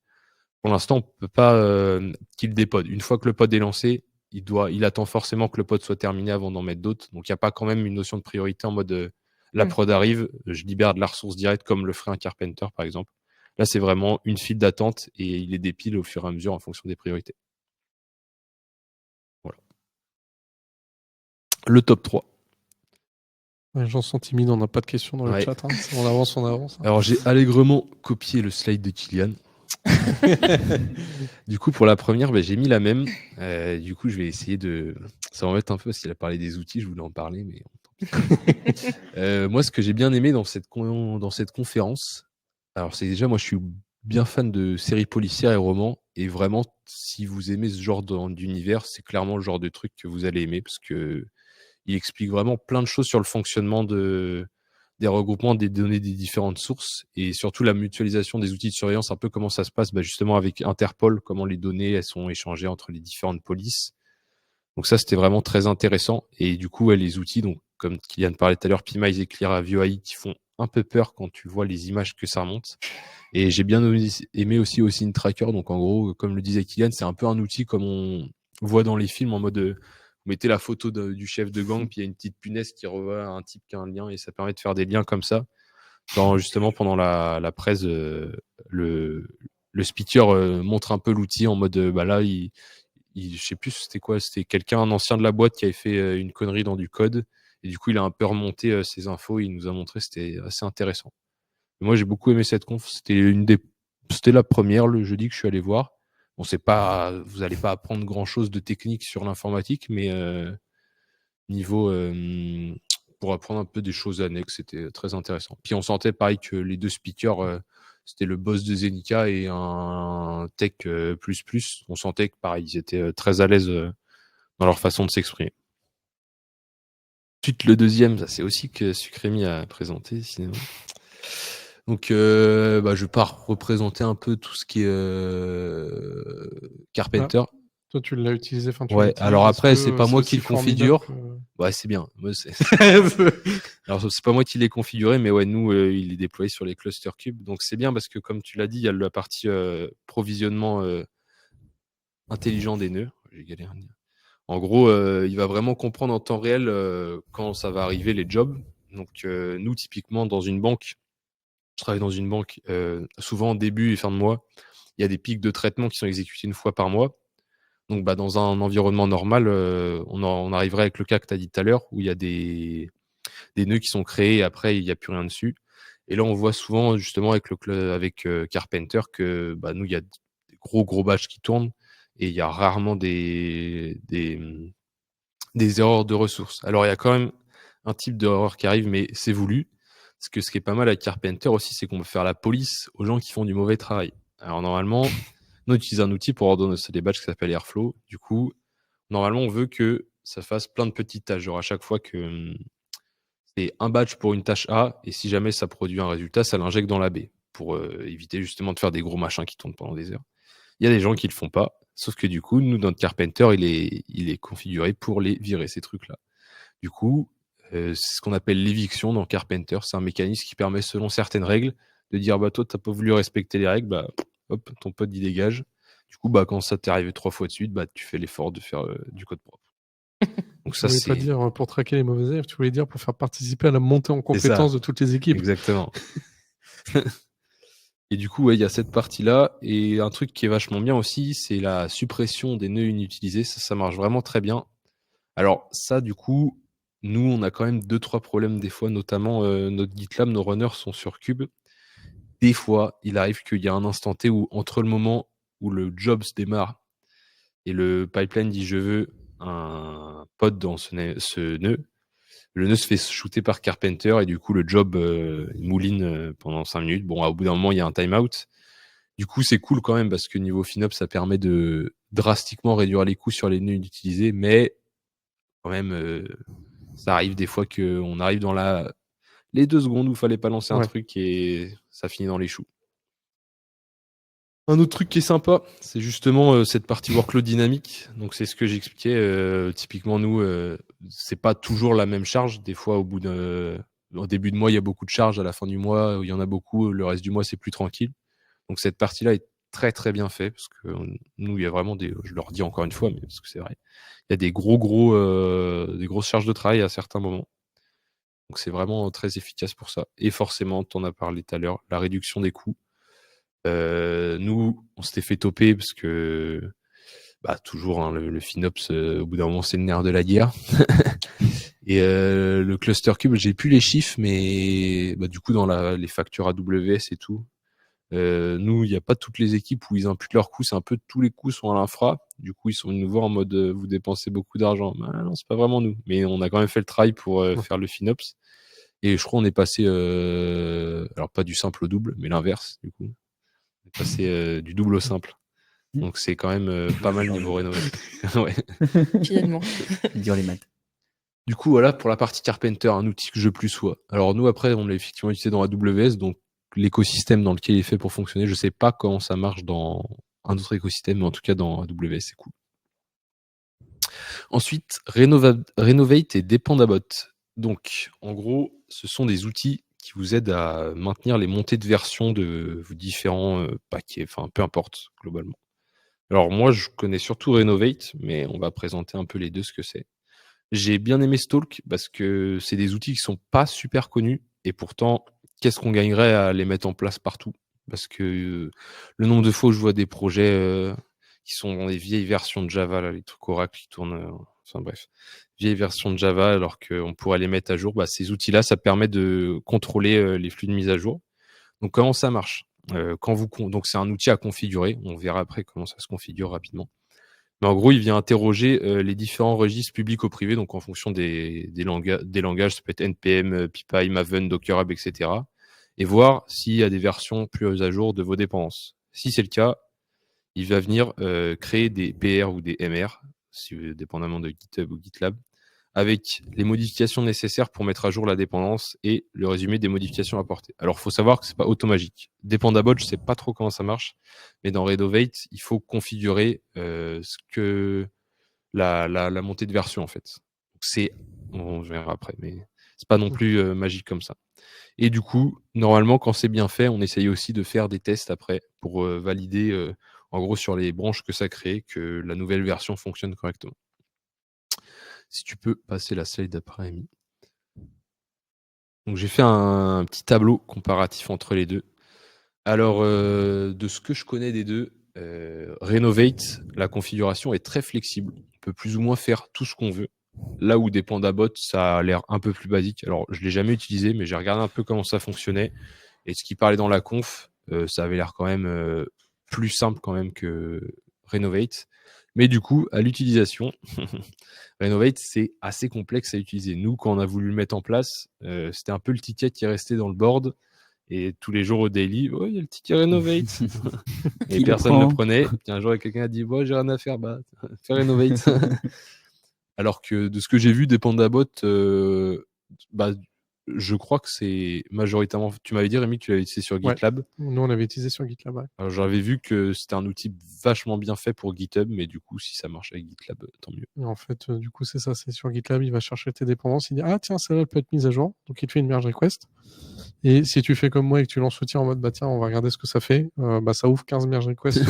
Pour l'instant, on ne peut pas qu'il dépode. Une fois que le pod est lancé, il attend forcément que le pod soit terminé avant d'en mettre d'autres. Donc, il n'y a pas quand même une notion de priorité en mode la prod arrive, je libère de la ressource directe comme le ferait un carpenter, par exemple. Là, c'est vraiment une file d'attente et il les dépile au fur et à mesure en fonction des priorités. Voilà. Le top 3. Les gens sont timides, on n'a pas de questions dans le chat. Hein. On avance. Hein. Alors, j'ai allègrement copié le slide de Kylian. Du coup, pour la première, j'ai mis la même. Du coup, je vais essayer de... Ça m'embête un peu parce qu'il a parlé des outils, je voulais en parler, mais... moi, ce que j'ai bien aimé dans cette conférence, alors c'est déjà, moi, je suis bien fan de séries policières et romans, et vraiment, si vous aimez ce genre d'univers, c'est clairement le genre de truc que vous allez aimer, parce que il explique vraiment plein de choses sur le fonctionnement des regroupements des données des différentes sources et surtout la mutualisation des outils de surveillance, un peu comment ça se passe justement avec Interpol, comment les données elles sont échangées entre les différentes polices. Donc ça, c'était vraiment très intéressant. Et du coup, les outils, donc comme Kylian parlait tout à l'heure, Pimize et Clear AI, qui font un peu peur quand tu vois les images que ça remonte. Et j'ai bien aimé aussi Osint Tracker. Donc en gros, comme le disait Kylian, c'est un peu un outil comme on voit dans les films en mode... vous mettez la photo du chef de gang, puis il y a une petite punaise qui revoit un type qui a un lien et ça permet de faire des liens comme ça. Justement, pendant la presse, le speaker montre un peu l'outil en mode, là, je sais plus c'était quoi, c'était quelqu'un, un ancien de la boîte qui avait fait une connerie dans du code. Et du coup, il a un peu remonté ses infos. Il nous a montré, c'était assez intéressant. Moi, j'ai beaucoup aimé cette conf. C'était la première le jeudi que je suis allé voir. Bon, vous allez pas apprendre grand chose de technique sur l'informatique, mais niveau pour apprendre un peu des choses annexes, c'était très intéressant. Puis on sentait pareil que les deux speakers, c'était le boss de Zenica et un tech plus. On sentait que pareil, ils étaient très à l'aise dans leur façon de s'exprimer. Ensuite, le deuxième, ça c'est aussi que Sucremi a présenté, cinéma. Donc, je vais pas représenter un peu tout ce qui est Carpenter. Toi, tu l'as utilisé. Ouais, alors après, c'est pas moi qui le configure. Ouais, c'est bien. Alors, c'est pas moi qui l'ai configuré, mais ouais, nous, il est déployé sur les cluster cubes. Donc, c'est bien parce que, comme tu l'as dit, il y a la partie provisionnement intelligent des nœuds. J'ai galéré à dire. En gros, il va vraiment comprendre en temps réel quand ça va arriver les jobs. Donc, nous, typiquement, dans une banque, je travaille dans une banque, souvent, début et fin de mois, il y a des pics de traitement qui sont exécutés une fois par mois. Donc, dans un environnement normal, on arriverait avec le cas que tu as dit tout à l'heure, où il y a des nœuds qui sont créés et après, il n'y a plus rien dessus. Et là, on voit souvent, justement, avec Carpenter, que nous, il y a des gros batchs qui tournent et il y a rarement des erreurs de ressources. Alors, il y a quand même un type d'erreur qui arrive, mais c'est voulu. Parce que ce qui est pas mal avec Carpenter aussi, c'est qu'on peut faire la police aux gens qui font du mauvais travail. Alors, normalement, nous, on utilise un outil pour ordonner des batchs qui s'appelle Airflow. Du coup, normalement, on veut que ça fasse plein de petites tâches. Genre, à chaque fois que c'est un batch pour une tâche A, et si jamais ça produit un résultat, ça l'injecte dans la B, pour éviter justement de faire des gros machins qui tournent pendant des heures. Il y a des gens qui le font pas, sauf que du coup, nous, notre Carpenter, il est configuré pour les virer, ces trucs-là. Du coup, c'est ce qu'on appelle l'éviction dans Carpenter. C'est un mécanisme qui permet, selon certaines règles, de dire toi, t'as pas voulu respecter les règles, hop, ton pote il dégage. Du coup, quand ça t'est arrivé 3 fois de suite, tu fais l'effort de faire du code propre. Donc ça, tu voulais pas dire pour traquer les mauvais élèves, tu voulais dire pour faire participer à la montée en compétence de toutes les équipes. Exactement. Et du coup, il y a cette partie-là. Et un truc qui est vachement bien aussi, c'est la suppression des nœuds inutilisés. Ça marche vraiment très bien. Alors ça, du coup, nous, on a quand même 2-3 problèmes des fois, notamment notre GitLab, nos runners sont sur Cube. Des fois, il arrive qu'il y a un instant T où, entre le moment où le job se démarre et le pipeline dit je veux un pod dans ce nœud, le nœud se fait shooter par Carpenter et du coup, le job mouline pendant 5 minutes. Bon, au bout d'un moment, il y a un timeout. Du coup, c'est cool quand même parce que niveau FinOps, ça permet de drastiquement réduire les coûts sur les nœuds utilisés, mais quand même, ça arrive des fois qu'on arrive dans les 2 secondes où il fallait pas lancer un truc et ça finit dans les choux. Un autre truc qui est sympa, c'est justement cette partie workload dynamique. Donc, c'est ce que j'expliquais. Typiquement, nous, c'est pas toujours la même charge. Des fois, au début de mois, il y a beaucoup de charges. À la fin du mois, il y en a beaucoup. Le reste du mois, c'est plus tranquille. Donc, cette partie-là est très, très bien faite parce que nous, il y a vraiment je le redis encore une fois, mais parce que c'est vrai, il y a des grosses charges de travail à certains moments. Donc, c'est vraiment très efficace pour ça. Et forcément, tu en as parlé tout à l'heure, la réduction des coûts. Nous, on s'était fait toper parce que toujours le FinOps, au bout d'un moment, c'est le nerf de la guerre. Et le cluster cube, j'ai plus les chiffres, mais du coup, dans les factures AWS et tout, nous, il n'y a pas toutes les équipes où ils imputent leurs coûts. C'est un peu tous les coûts sont à l'infra. Du coup, ils sont venus nous voir en mode vous dépensez beaucoup d'argent. Non, c'est pas vraiment nous. Mais on a quand même fait le travail pour faire le FinOps. Et je crois qu'on est passé, alors pas du simple au double, mais l'inverse, du coup. On est passé du double au simple. Donc c'est quand même pas mal niveau rénovation. Ouais. Finalement. Dire les maths. Du coup, voilà pour la partie Carpenter, un outil que je plus sois. Alors nous, après, on l'a effectivement utilisé dans AWS, donc l'écosystème dans lequel il est fait pour fonctionner. Je sais pas comment ça marche dans un autre écosystème, mais en tout cas dans AWS, c'est cool. Ensuite, Renovate et Dependabot. Donc, en gros, ce sont des outils qui vous aident à maintenir les montées de version de vos différents paquets, enfin peu importe, globalement. Alors moi, je connais surtout Renovate, mais on va présenter un peu les deux, ce que c'est. J'ai bien aimé Stalk parce que c'est des outils qui sont pas super connus et pourtant qu'est-ce qu'on gagnerait à les mettre en place partout? Parce que le nombre de fois où je vois des projets qui sont dans des vieilles versions de Java, là, les trucs Oracle qui tournent, enfin bref, vieilles versions de Java, alors qu'on pourrait les mettre à jour. Ces outils-là, ça permet de contrôler les flux de mise à jour. Donc, comment ça marche? Donc, c'est un outil à configurer. On verra après comment ça se configure rapidement. Mais en gros, il vient interroger les différents registres publics ou privés, donc en fonction des langages, ça peut être NPM, PyPy, Maven, Docker Hub, etc. Et voir s'il y a des versions plus à jour de vos dépendances. Si c'est le cas, il va venir créer des PR ou des MR, dépendamment de GitHub ou GitLab, avec les modifications nécessaires pour mettre à jour la dépendance et le résumé des modifications apportées. Alors, il faut savoir que c'est pas automagique. Dependabot, je sais pas trop comment ça marche, mais dans Renovate, il faut configurer ce que la montée de version, en fait. Donc, on verra après, mais c'est pas non plus magique comme ça. Et du coup, normalement, quand c'est bien fait, on essaye aussi de faire des tests après pour valider, en gros, sur les branches que ça crée, que la nouvelle version fonctionne correctement. Si tu peux passer la slide d'après, Amy. Donc, j'ai fait un petit tableau comparatif entre les deux. Alors, de ce que je connais des deux, Renovate, la configuration est très flexible. On peut plus ou moins faire tout ce qu'on veut. Là où Dependabot, ça a l'air un peu plus basique. Alors, je ne l'ai jamais utilisé, mais j'ai regardé un peu comment ça fonctionnait. Et ce qui parlait dans la conf, ça avait l'air quand même plus simple quand même que Renovate. Mais du coup, à l'utilisation, Renovate, c'est assez complexe à utiliser. Nous, quand on a voulu le mettre en place, c'était un peu le ticket qui restait dans le board. Et tous les jours au daily, il y a le ticket Renovate. Et personne ne le prenait. Puis un jour, quelqu'un a dit, j'ai rien à faire, fais Renovate. Alors que de ce que j'ai vu, Dependabot, je crois que c'est majoritairement. Tu m'avais dit, Rémi, que tu l'avais utilisé sur GitLab. Ouais. Nous, on l'avait utilisé sur GitLab. Ouais. Alors, j'avais vu que c'était un outil vachement bien fait pour GitHub, mais du coup, si ça marche avec GitLab, tant mieux. Et en fait, du coup, c'est ça. C'est sur GitLab, il va chercher tes dépendances. Il dit, ah tiens, celle-là peut être mise à jour. Donc, il te fait une merge request. Et si tu fais comme moi et que tu lances l'outil en mode, tiens, on va regarder ce que ça fait, ça ouvre 15 merge requests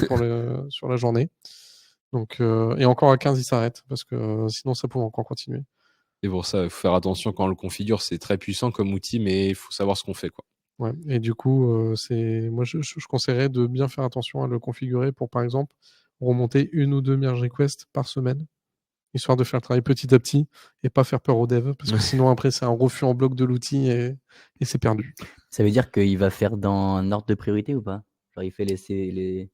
sur la journée. Donc, et encore à 15, il s'arrête parce que sinon, ça pourrait encore continuer. Et pour ça, il faut faire attention quand on le configure. C'est très puissant comme outil, mais il faut savoir ce qu'on fait, quoi. Ouais. Et du coup, moi, je conseillerais de bien faire attention à le configurer pour, par exemple, remonter 1 ou 2 merge requests par semaine, histoire de faire le travail petit à petit et pas faire peur aux devs, parce que sinon, après, c'est un refus en bloc de l'outil et c'est perdu. Ça veut dire qu'il va faire dans un ordre de priorité ou pas? Genre, il fait les...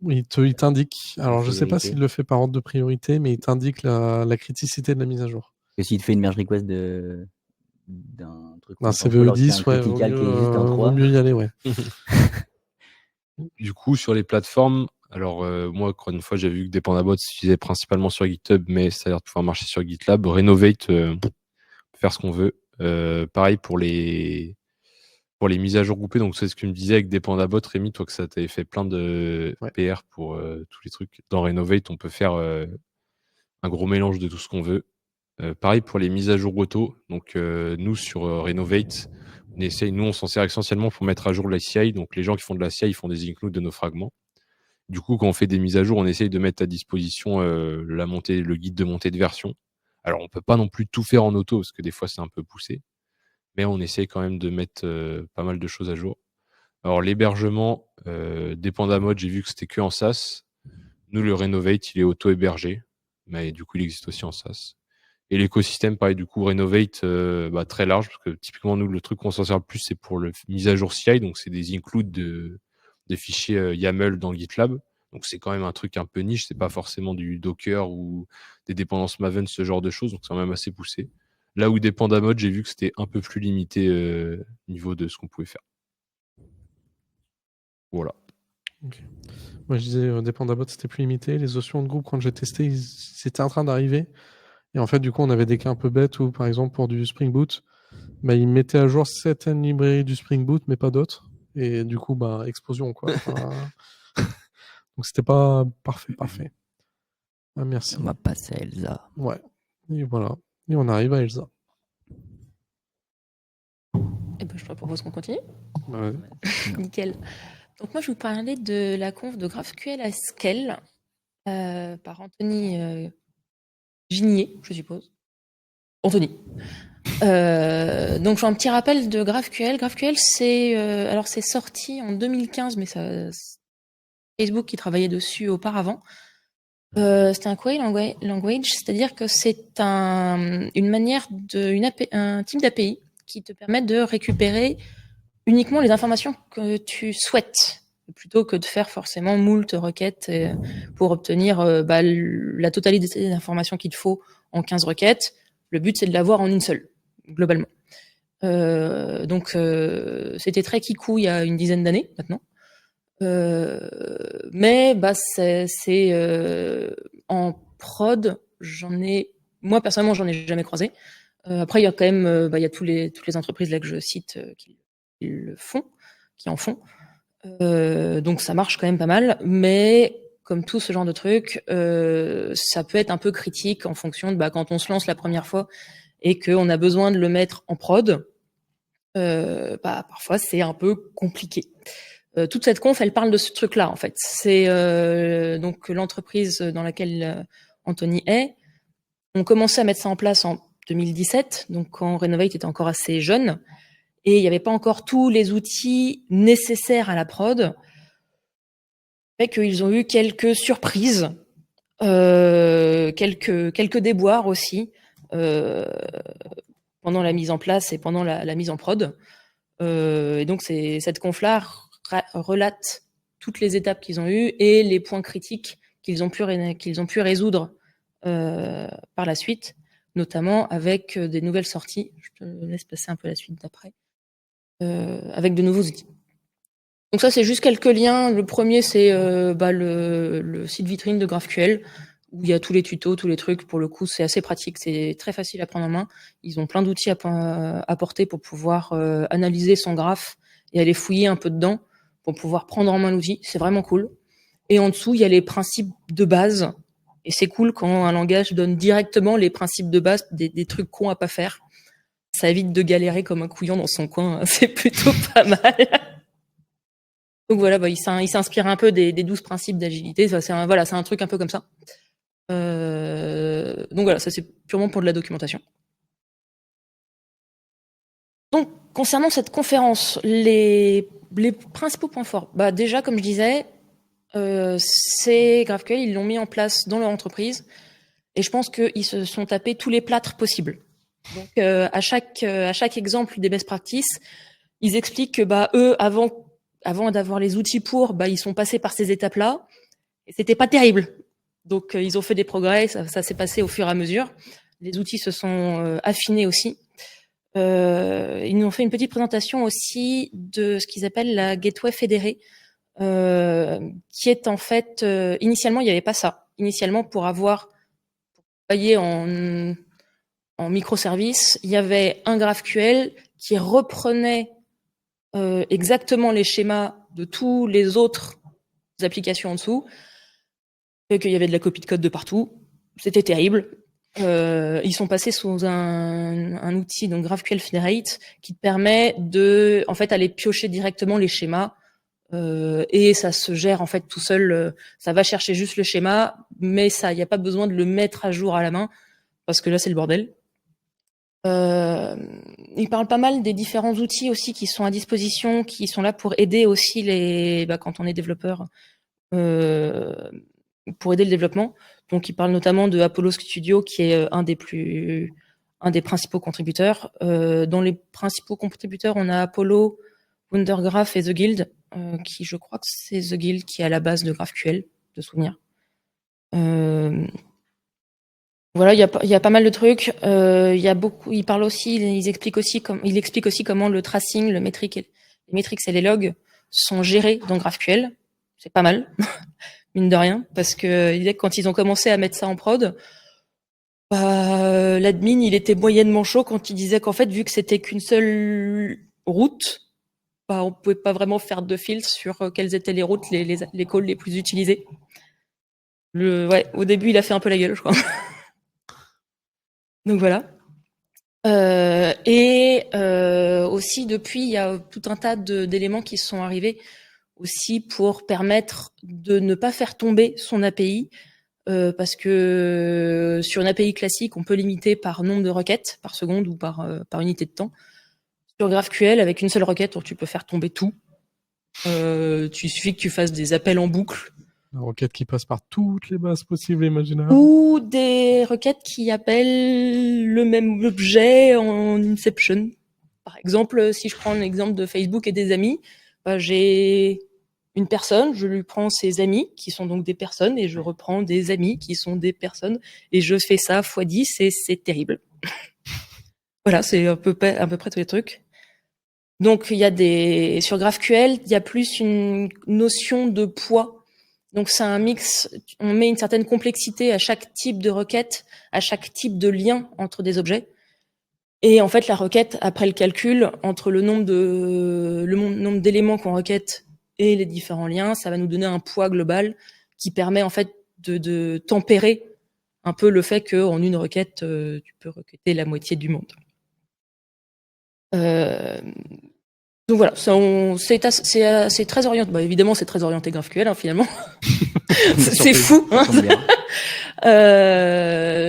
Il t'indique. Alors, je sais pas s'il le fait par ordre de priorité, mais il t'indique la criticité de la mise à jour. Et s'il fait une merge request d'un truc d'un CVE10, vaut mieux y aller, ouais. Du coup, sur les plateformes, alors moi, encore une fois, j'ai vu que Dependabot s'utilisait principalement sur GitHub, mais ça a l'air de pouvoir marcher sur GitLab. Renovate, faire ce qu'on veut. Pareil pour les mises à jour groupées. Donc, c'est ce que tu me disais avec Dependabot, Rémi, toi, que ça t'avait fait plein de PR pour tous les trucs. Dans Renovate, on peut faire un gros mélange de tout ce qu'on veut. Pareil pour les mises à jour auto. Donc, nous, sur Renovate, on s'en sert essentiellement pour mettre à jour la CI. Donc, les gens qui font de la CI, ils font des includes de nos fragments. Du coup, quand on fait des mises à jour, on essaye de mettre à disposition le guide de montée de version. Alors, on peut pas non plus tout faire en auto, parce que des fois, c'est un peu poussé. Mais on essaye quand même de mettre pas mal de choses à jour. Alors, l'hébergement, Dependabot, j'ai vu que c'était que en SaaS. Nous, le Renovate, il est auto-hébergé. Mais du coup, il existe aussi en SaaS. Et l'écosystème, pareil, du coup, Renovate, très large, parce que typiquement, nous, le truc qu'on s'en sert le plus, c'est pour le mise à jour CI, donc c'est des includes des fichiers YAML dans GitLab. Donc c'est quand même un truc un peu niche, c'est pas forcément du Docker ou des dépendances Maven, ce genre de choses, donc c'est quand même assez poussé. Là où Dependabot, j'ai vu que c'était un peu plus limité au niveau de ce qu'on pouvait faire. Voilà. Okay. Moi, je disais, Dependabot, c'était plus limité. Les options de groupe, quand j'ai testé, ils étaient en train d'arriver. Et en fait, du coup, on avait des cas un peu bêtes où, par exemple, pour du Spring Boot, ils mettaient à jour certaines librairies du Spring Boot, mais pas d'autres. Et du coup, explosion, quoi. Donc, c'était pas parfait. Ah, merci. On va passer à Elsa. Ouais. Et voilà. Et on arrive à Elsa. Et je te propose qu'on continue. Ouais. Nickel. Donc moi, je vais vous parler de la conf de GraphQL à Scale par Anthony Ginier, je suppose. Anthony. Donc, je fais un petit rappel de GraphQL. GraphQL, alors c'est sorti en 2015, mais c'est Facebook qui travaillait dessus auparavant. C'est un query language, c'est-à-dire que c'est une manière un type d'API qui te permet de récupérer uniquement les informations que tu souhaites, plutôt que de faire forcément moult requêtes pour obtenir la totalité des informations qu'il te faut en 15 requêtes. Le but, c'est de l'avoir en une seule, globalement. Donc, c'était très kikou il y a une dizaine d'années maintenant. Mais c'est en prod, moi personnellement, j'en ai jamais croisé. Après, il y a quand même, il y a toutes les entreprises là que je cite qui en font. Donc ça marche quand même pas mal, mais comme tout ce genre de truc, ça peut être un peu critique en fonction de quand on se lance la première fois et qu'on a besoin de le mettre en prod. Parfois c'est un peu compliqué. Toute cette conf, elle parle de ce truc-là en fait. C'est donc l'entreprise dans laquelle Anthony est. On commençait à mettre ça en place en 2017, donc quand Renovate était encore assez jeune, et il n'y avait pas encore tous les outils nécessaires à la prod. Fait qu'ils ont eu quelques surprises, quelques déboires aussi pendant la mise en place et pendant la mise en prod. Et donc cette conf-là relate toutes les étapes qu'ils ont eues et les points critiques qu'ils ont pu résoudre par la suite, notamment avec des nouvelles sorties. Je te laisse passer un peu la suite d'après. Avec de nouveaux outils. Donc ça, c'est juste quelques liens. Le premier, c'est le site vitrine de GraphQL, où il y a tous les tutos, tous les trucs. Pour le coup, c'est assez pratique, c'est très facile à prendre en main. Ils ont plein d'outils à apporter pour pouvoir analyser son graphe et aller fouiller un peu dedans pour pouvoir prendre en main l'outil. C'est vraiment cool. Et en dessous, il y a les principes de base. Et c'est cool quand un langage donne directement les principes de base, des trucs cons à pas faire. Ça évite de galérer comme un couillon dans son coin. C'est plutôt pas mal. Donc voilà, il s'inspire un peu des 12 principes d'agilité. C'est un truc un peu comme ça. Donc voilà, ça c'est purement pour de la documentation. Donc concernant cette conférence, les principaux points forts. Déjà, comme je disais, c'est GraphQL, ils l'ont mis en place dans leur entreprise. Et je pense qu'ils se sont tapés tous les plâtres possibles. Donc à chaque exemple des best practices, ils expliquent que eux, avant d'avoir les outils ils sont passés par ces étapes-là, et c'était pas terrible. Donc ils ont fait des progrès, ça s'est passé au fur et à mesure. Les outils se sont affinés aussi. Ils nous ont fait une petite présentation aussi de ce qu'ils appellent la Gateway fédérée, qui est en fait, initialement il n'y avait pas ça. Initialement, pour travailler en microservices, il y avait un GraphQL qui reprenait exactement les schémas de tous les autres applications en dessous, et qu'il y avait de la copie de code de partout. C'était terrible. Ils sont passés sous un outil, donc GraphQL Federate, qui te permet de, en fait, aller piocher directement les schémas, et ça se gère en fait tout seul. Ça va chercher juste le schéma, mais il n'y a pas besoin de le mettre à jour à la main, parce que là, c'est le bordel. Il parle pas mal des différents outils aussi qui sont à disposition, qui sont là pour aider aussi quand on est développeur, pour aider le développement. Donc, il parle notamment de Apollo Studio, qui est un des principaux contributeurs. Dans les principaux contributeurs, on a Apollo, Wondergraph et The Guild, qui, je crois que c'est The Guild qui est à la base de GraphQL, de souvenir. Voilà, il y a pas mal de trucs. Il parle aussi, il explique aussi comment le tracing, les métriques et les logs sont gérés dans GraphQL. C'est pas mal, mine de rien, parce que quand ils ont commencé à mettre ça en prod, l'admin, il était moyennement chaud quand il disait qu'en fait, vu que c'était qu'une seule route, on pouvait pas vraiment faire de filtre sur quelles étaient les routes, les calls les plus utilisés. Au début, il a fait un peu la gueule, je crois. Donc voilà. Aussi, depuis, il y a tout un tas d'éléments qui sont arrivés aussi pour permettre de ne pas faire tomber son API parce que sur une API classique, on peut limiter par nombre de requêtes par seconde ou par unité de temps. Sur GraphQL, avec une seule requête, tu peux faire tomber tout. Il suffit que tu fasses des appels en boucle. Une requête qui passe par toutes les bases possibles et imaginables. Ou des requêtes qui appellent le même objet en Inception. Par exemple, si je prends l'exemple de Facebook et des amis, j'ai une personne, je lui prends ses amis, qui sont donc des personnes, et je reprends des amis, qui sont des personnes, et je fais ça x 10, et c'est terrible. Voilà, c'est à peu près tous les trucs. Donc, sur GraphQL, il y a plus une notion de poids. Donc, c'est un mix, on met une certaine complexité à chaque type de requête, à chaque type de lien entre des objets. Et en fait, la requête, après le calcul, entre le nombre d'éléments qu'on requête et les différents liens, ça va nous donner un poids global qui permet en fait de tempérer un peu le fait qu'en une requête, tu peux requêter la moitié du monde. Donc voilà, c'est très orienté. Évidemment, c'est très orienté GraphQL, hein, finalement. C'est fou. Hein.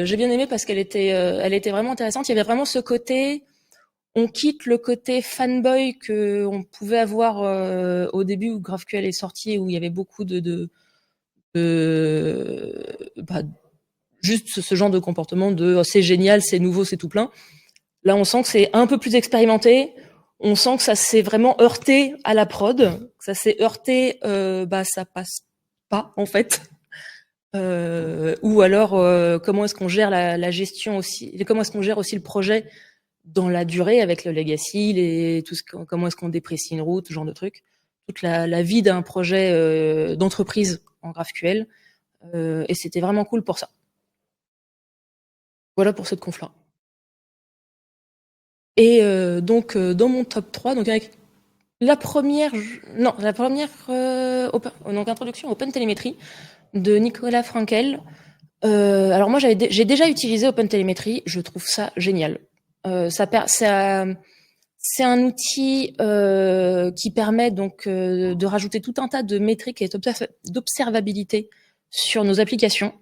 J'ai bien aimé parce qu'elle était vraiment intéressante. Il y avait vraiment ce côté, on quitte le côté fanboy que on pouvait avoir au début où GraphQL est sorti, où il y avait beaucoup juste ce genre de comportement de oh, c'est génial, c'est nouveau, c'est tout plein. Là, on sent que c'est un peu plus expérimenté. On sent que ça s'est vraiment heurté à la prod, que ça s'est heurté, ça passe pas en fait. Ou alors comment est-ce qu'on gère la gestion aussi, comment est-ce qu'on gère aussi le projet dans la durée avec le legacy, comment est-ce qu'on déprécie une route, ce genre de trucs. Toute la vie d'un projet d'entreprise en GraphQL. Et c'était vraiment cool pour ça. Voilà pour cette conf-là. Et donc dans mon top 3, donc avec la première donc introduction OpenTelemetry de Nicolas Frankel. Alors moi j'ai déjà utilisé OpenTelemetry, je trouve ça génial. C'est un outil qui permet donc de rajouter tout un tas de métriques et d'observabilité sur nos applications.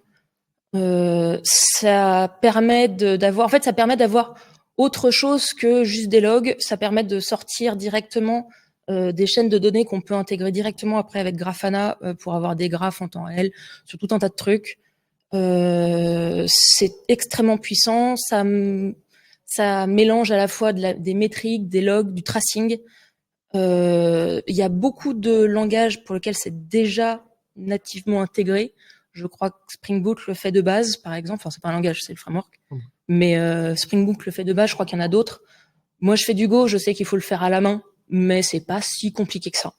Ça permet d'avoir autre chose que juste des logs. Ça permet de sortir directement des chaînes de données qu'on peut intégrer directement après avec Grafana pour avoir des graphes en temps réel sur tout un tas de trucs. C'est extrêmement puissant. Ça mélange à la fois des métriques, des logs, du tracing. Il y a beaucoup de langages pour lesquels c'est déjà nativement intégré. Je crois que Spring Boot le fait de base, par exemple. Enfin, c'est pas un langage, c'est le framework. Mais Spring Boot le fait de base, je crois qu'il y en a d'autres. Moi, je fais du Go, je sais qu'il faut le faire à la main, mais c'est pas si compliqué que ça.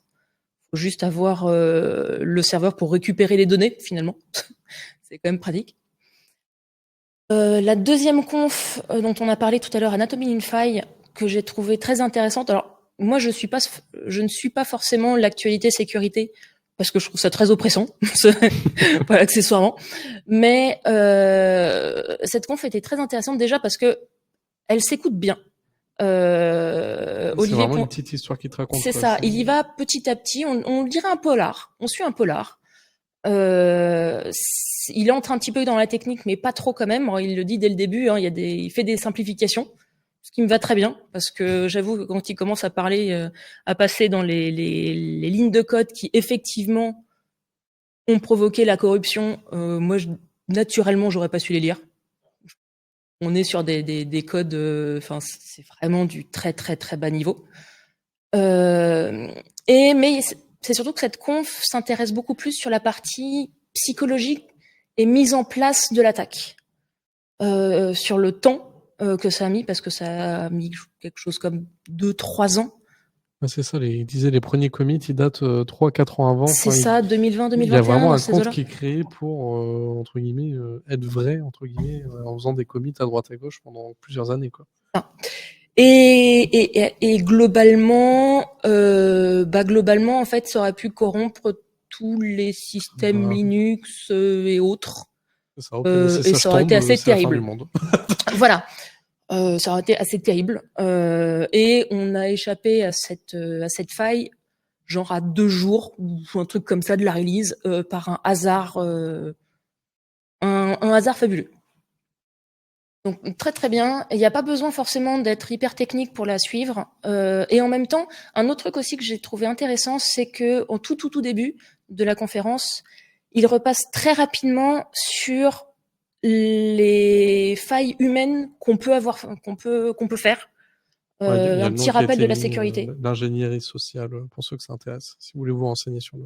Faut juste avoir le serveur pour récupérer les données, finalement. C'est quand même pratique. La deuxième conf dont on a parlé tout à l'heure, Anatomy in Phi, que j'ai trouvé très intéressante. Alors, moi, je ne suis pas forcément l'actualité sécurité, parce que je trouve ça très oppressant, voilà, accessoirement. Mais cette conf était très intéressante déjà parce que elle s'écoute bien. C'est Olivier, vraiment une petite histoire qui te raconte. c'est ça. Il y va petit à petit. On dirait un polar. On suit un polar. Il entre un petit peu dans la technique, mais pas trop quand même. Alors, il le dit dès le début. Hein, il fait des simplifications, ce qui me va très bien parce que j'avoue que quand il commence à parler, à passer dans les lignes de code qui effectivement ont provoqué la corruption, moi naturellement j'aurais pas su les lire. On est sur des codes, c'est vraiment du très très très bas niveau. Mais c'est surtout que cette conf s'intéresse beaucoup plus sur la partie psychologique et mise en place de l'attaque. Sur le temps que ça a mis, parce que ça a mis quelque chose comme 2-3 ans. C'est ça, il disait les premiers commits, ils datent 3-4 ans avant. C'est ça, 2020-2021. Il y a vraiment un compte qui est créé pour, entre guillemets, être vrai, entre guillemets, en faisant des commits à droite à gauche pendant plusieurs années, quoi. Ah. Et globalement, en fait, ça aurait pu corrompre tous les systèmes Linux et autres. Ça, et ça aurait été assez terrible. Voilà. Ça aurait été assez terrible. Et on a échappé à cette faille, genre à 2 jours, ou un truc comme ça de la release, par un hasard un hasard fabuleux. Donc très très bien. Il n'y a pas besoin forcément d'être hyper technique pour la suivre. Et en même temps, un autre truc aussi que j'ai trouvé intéressant, c'est que au tout début de la conférence, il repasse très rapidement sur les failles humaines qu'on peut avoir, qu'on peut faire. Ouais, il y a Un le nom petit qui a rappel été de la mis, sécurité. l'ingénierie sociale, pour ceux que ça intéresse, si vous voulez vous renseigner sur le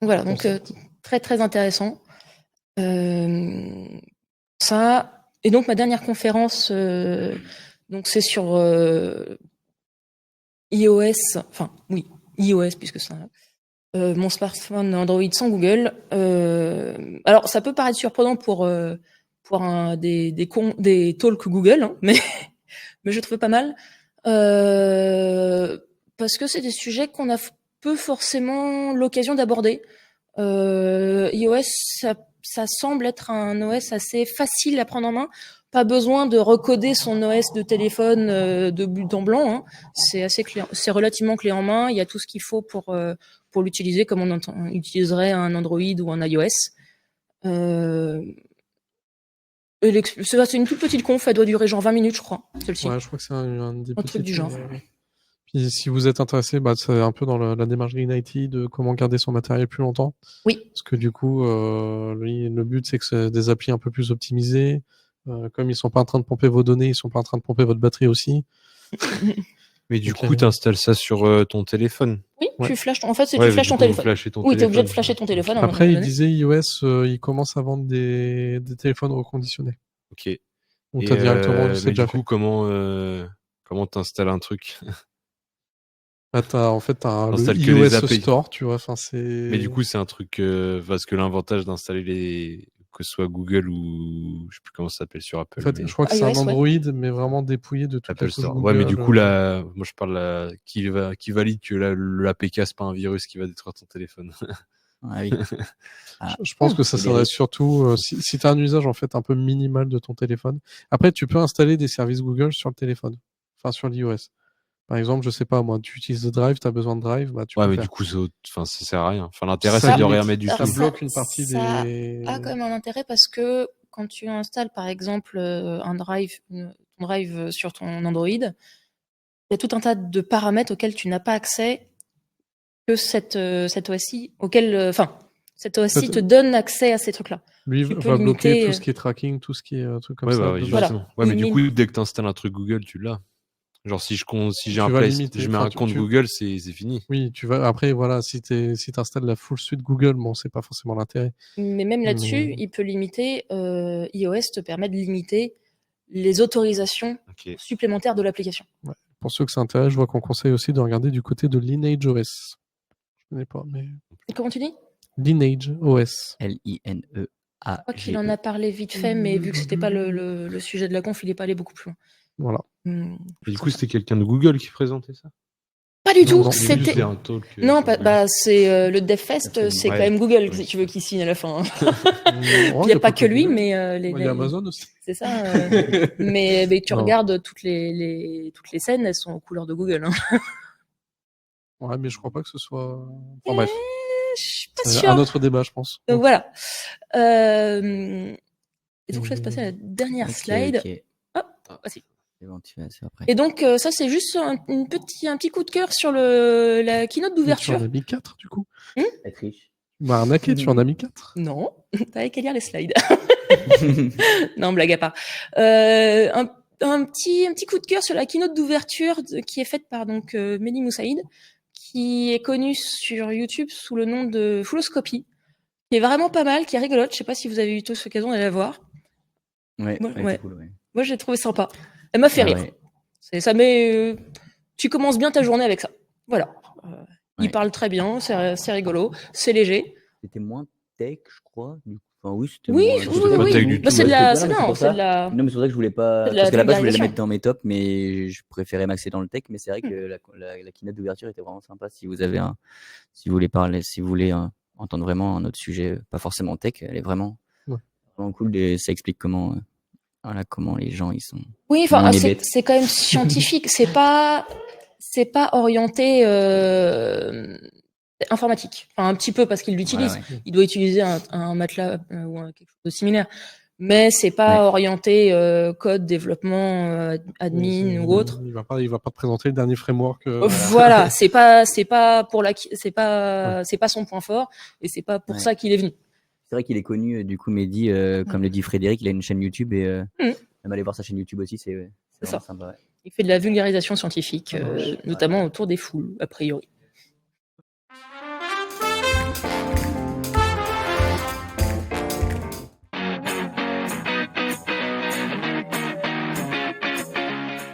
Voilà, donc concept. très très intéressant. Ça. Et donc ma dernière conférence, donc c'est sur iOS, enfin oui, iOS puisque c'est mon smartphone Android sans Google. Alors ça peut paraître surprenant pour des talks Google, hein, mais je trouve pas mal parce que c'est des sujets qu'on a peu forcément l'occasion d'aborder. iOS, ça semble être un OS assez facile à prendre en main. Pas besoin de recoder son OS de téléphone de but en blanc. Hein. C'est assez clé, c'est relativement clé en main. Il y a tout ce qu'il faut pour l'utiliser comme on utiliserait un Android ou un iOS. C'est une toute petite conf, elle doit durer genre 20 minutes, je crois, celle-ci. Ouais, je crois que c'est un des Un truc du genre. Puis si vous êtes intéressé, c'est un peu dans la démarche Green IT de comment garder son matériel plus longtemps. Oui. Parce que du coup, le but, c'est que c'est des applis un peu plus optimisées. Comme ils sont pas en train de pomper vos données, ils sont pas en train de pomper votre batterie aussi. Mais du Donc, coup, tu installes ça sur ton téléphone. Oui, Ouais. tu flashes. En fait, c'est Ouais, tu mais flashes du ton coup, vous téléphone. flashez ton Oui, t'es obligé de téléphone. flasher ton téléphone. à un Après, moment il donné. disait iOS, il commence à vendre des téléphones reconditionnés. Ok. Où t'as directement, c'est Mais déjà du coup, fait. comment t'installes un truc? Là, en fait, t'as le T'installes que les iOS API. Store, tu vois. Enfin, Mais du coup, c'est un truc parce que l'avantage d'installer que ce soit Google ou je sais plus comment ça s'appelle sur Apple, en fait, mais je crois que c'est un iOS, ouais. Android, mais vraiment dépouillé de toute la Apple couche Store. Google. Ouais, mais du coup là, moi je parle qui valide que l'APK c'est pas un virus qui va détruire ton téléphone. Ah oui. Ah. Je pense que ça Et les s'adresse risques. surtout si tu as un usage en fait un peu minimal de ton téléphone. Après, tu peux installer des services Google sur le téléphone, enfin sur l'iOS. Par exemple, je sais pas moi, tu utilises Drive, tu as besoin de Drive, bah tu Ouais, peux mais faire. du coup, ça sert à rien. Enfin, l'intérêt Ça c'est de rien limite, mettre du ça tout. bloque une partie ça des. a quand même un intérêt parce que quand tu installes par exemple un drive, ton drive sur ton Android, il y a tout un tas de paramètres auxquels tu n'as pas accès que cette OSI, cette En OSI fait, te donne accès à ces trucs-là. lui Tu peux va bloquer limiter. tout ce qui est tracking, tout ce qui est truc comme Ouais, ça. bah oui, de base. Voilà. justement. Ouais, mais du Une- coup, dès que t'installes un truc Google, tu l'as. Genre si j'ai Tu un vas limiter. je mets Enfin, un compte Google, c'est fini. Oui, tu vas. Après, voilà, si t'installes la full suite Google, bon, c'est pas forcément l'intérêt. Mais même là-dessus, Mais il peut limiter. iOS te permet de limiter les autorisations Ok. supplémentaires de l'application. ouais. Pour ceux que ça intéresse, je vois qu'on conseille aussi de regarder du côté de Lineage OS. Je connais pas, mais Comment tu dis? Lineage OS. Je crois qu'il en LINEAGE. a parlé vite fait, mais vu que c'était pas le sujet de la conf, il est pas allé beaucoup plus loin. Voilà. Et du coup, c'était quelqu'un de Google qui présentait ça? Pas du Non, tout. non, C'était C'était un talk. non, sur Google. c'est le DevFest, c'est Ouais. quand même Google Ouais. si tu veux qu'il signe à la fin. Oh, Il n'y a pas que que lui, Google. mais Il y a Amazon aussi. c'est ça. Mais tu Non. regardes toutes les scènes, elles sont aux couleurs de Google. Hein. Ouais, mais je crois pas que ce soit. Enfin bref, Je suis pas c'est sûre. un autre débat, je pense. Donc voilà. Et donc je laisse passer à la dernière Ok, slide. ok. Hop, voici. C'est bon, tu vas après. Et donc ça c'est juste un petit coup de cœur sur la keynote Mais tu en d'ouverture. as mis 4 du coup. Elle triche. Bah arnaqué, tu en as mis 4. Non, t'avais qu'à lire les slides. Non, blague à part. Un petit coup de cœur sur la keynote d'ouverture qui est faite par donc Mehdi Moussaïd, qui est connu sur YouTube sous le nom de Fulloscopy, qui est vraiment pas mal, qui est rigolote. Je sais pas si vous avez eu tous l'occasion d'aller la voir. Ouais, Ouais, elle ouais. était cool, ouais. Moi, j'ai trouvé sympa. Elle m'a fait Ah rire. ouais. Ça met. Tu commences bien ta journée avec ça. Voilà. Il Ouais. parle très bien, c'est rigolo, c'est léger. C'était moins tech, je crois. Enfin, oui, c'était Oui, moins. oui, C'était pas oui. tech Oui. du Bah, tout. c'est de la. Non, mais Non, pour c'est de ça. la. Non, mais c'est pour ça que je voulais pas. C'est de la Parce qu'à la base, je voulais la vulgarisation. mettre dans mes tops, mais je préférais m'axer dans le tech. Mais c'est vrai que la keynote d'ouverture était vraiment sympa. Si vous avez si vous voulez parler, si vous voulez entendre vraiment un autre sujet, pas forcément tech, elle est vraiment, Ouais. vraiment cool. Ça explique comment, voilà, comment les gens ils sont. Oui, Comment enfin, on est bête. c'est quand même scientifique. C'est pas orienté Informatique. Enfin, un petit peu parce qu'il l'utilise. Voilà, ouais. Il doit utiliser un MATLAB ou quelque chose de similaire. Mais c'est pas Ouais. orienté code, développement, admin ou autre. Il va pas te présenter le dernier framework. Voilà, c'est pas son point fort et c'est pas pour Ouais. ça qu'il est venu. C'est vrai qu'il est connu, du coup, Mehdi, comme le dit Frédéric, il a une chaîne YouTube et Mm. même aller voir sa chaîne YouTube aussi, c'est C'est vraiment ça. sympa. Ouais. Il fait de la vulgarisation scientifique, Ça marche. notamment autour des foules, a priori.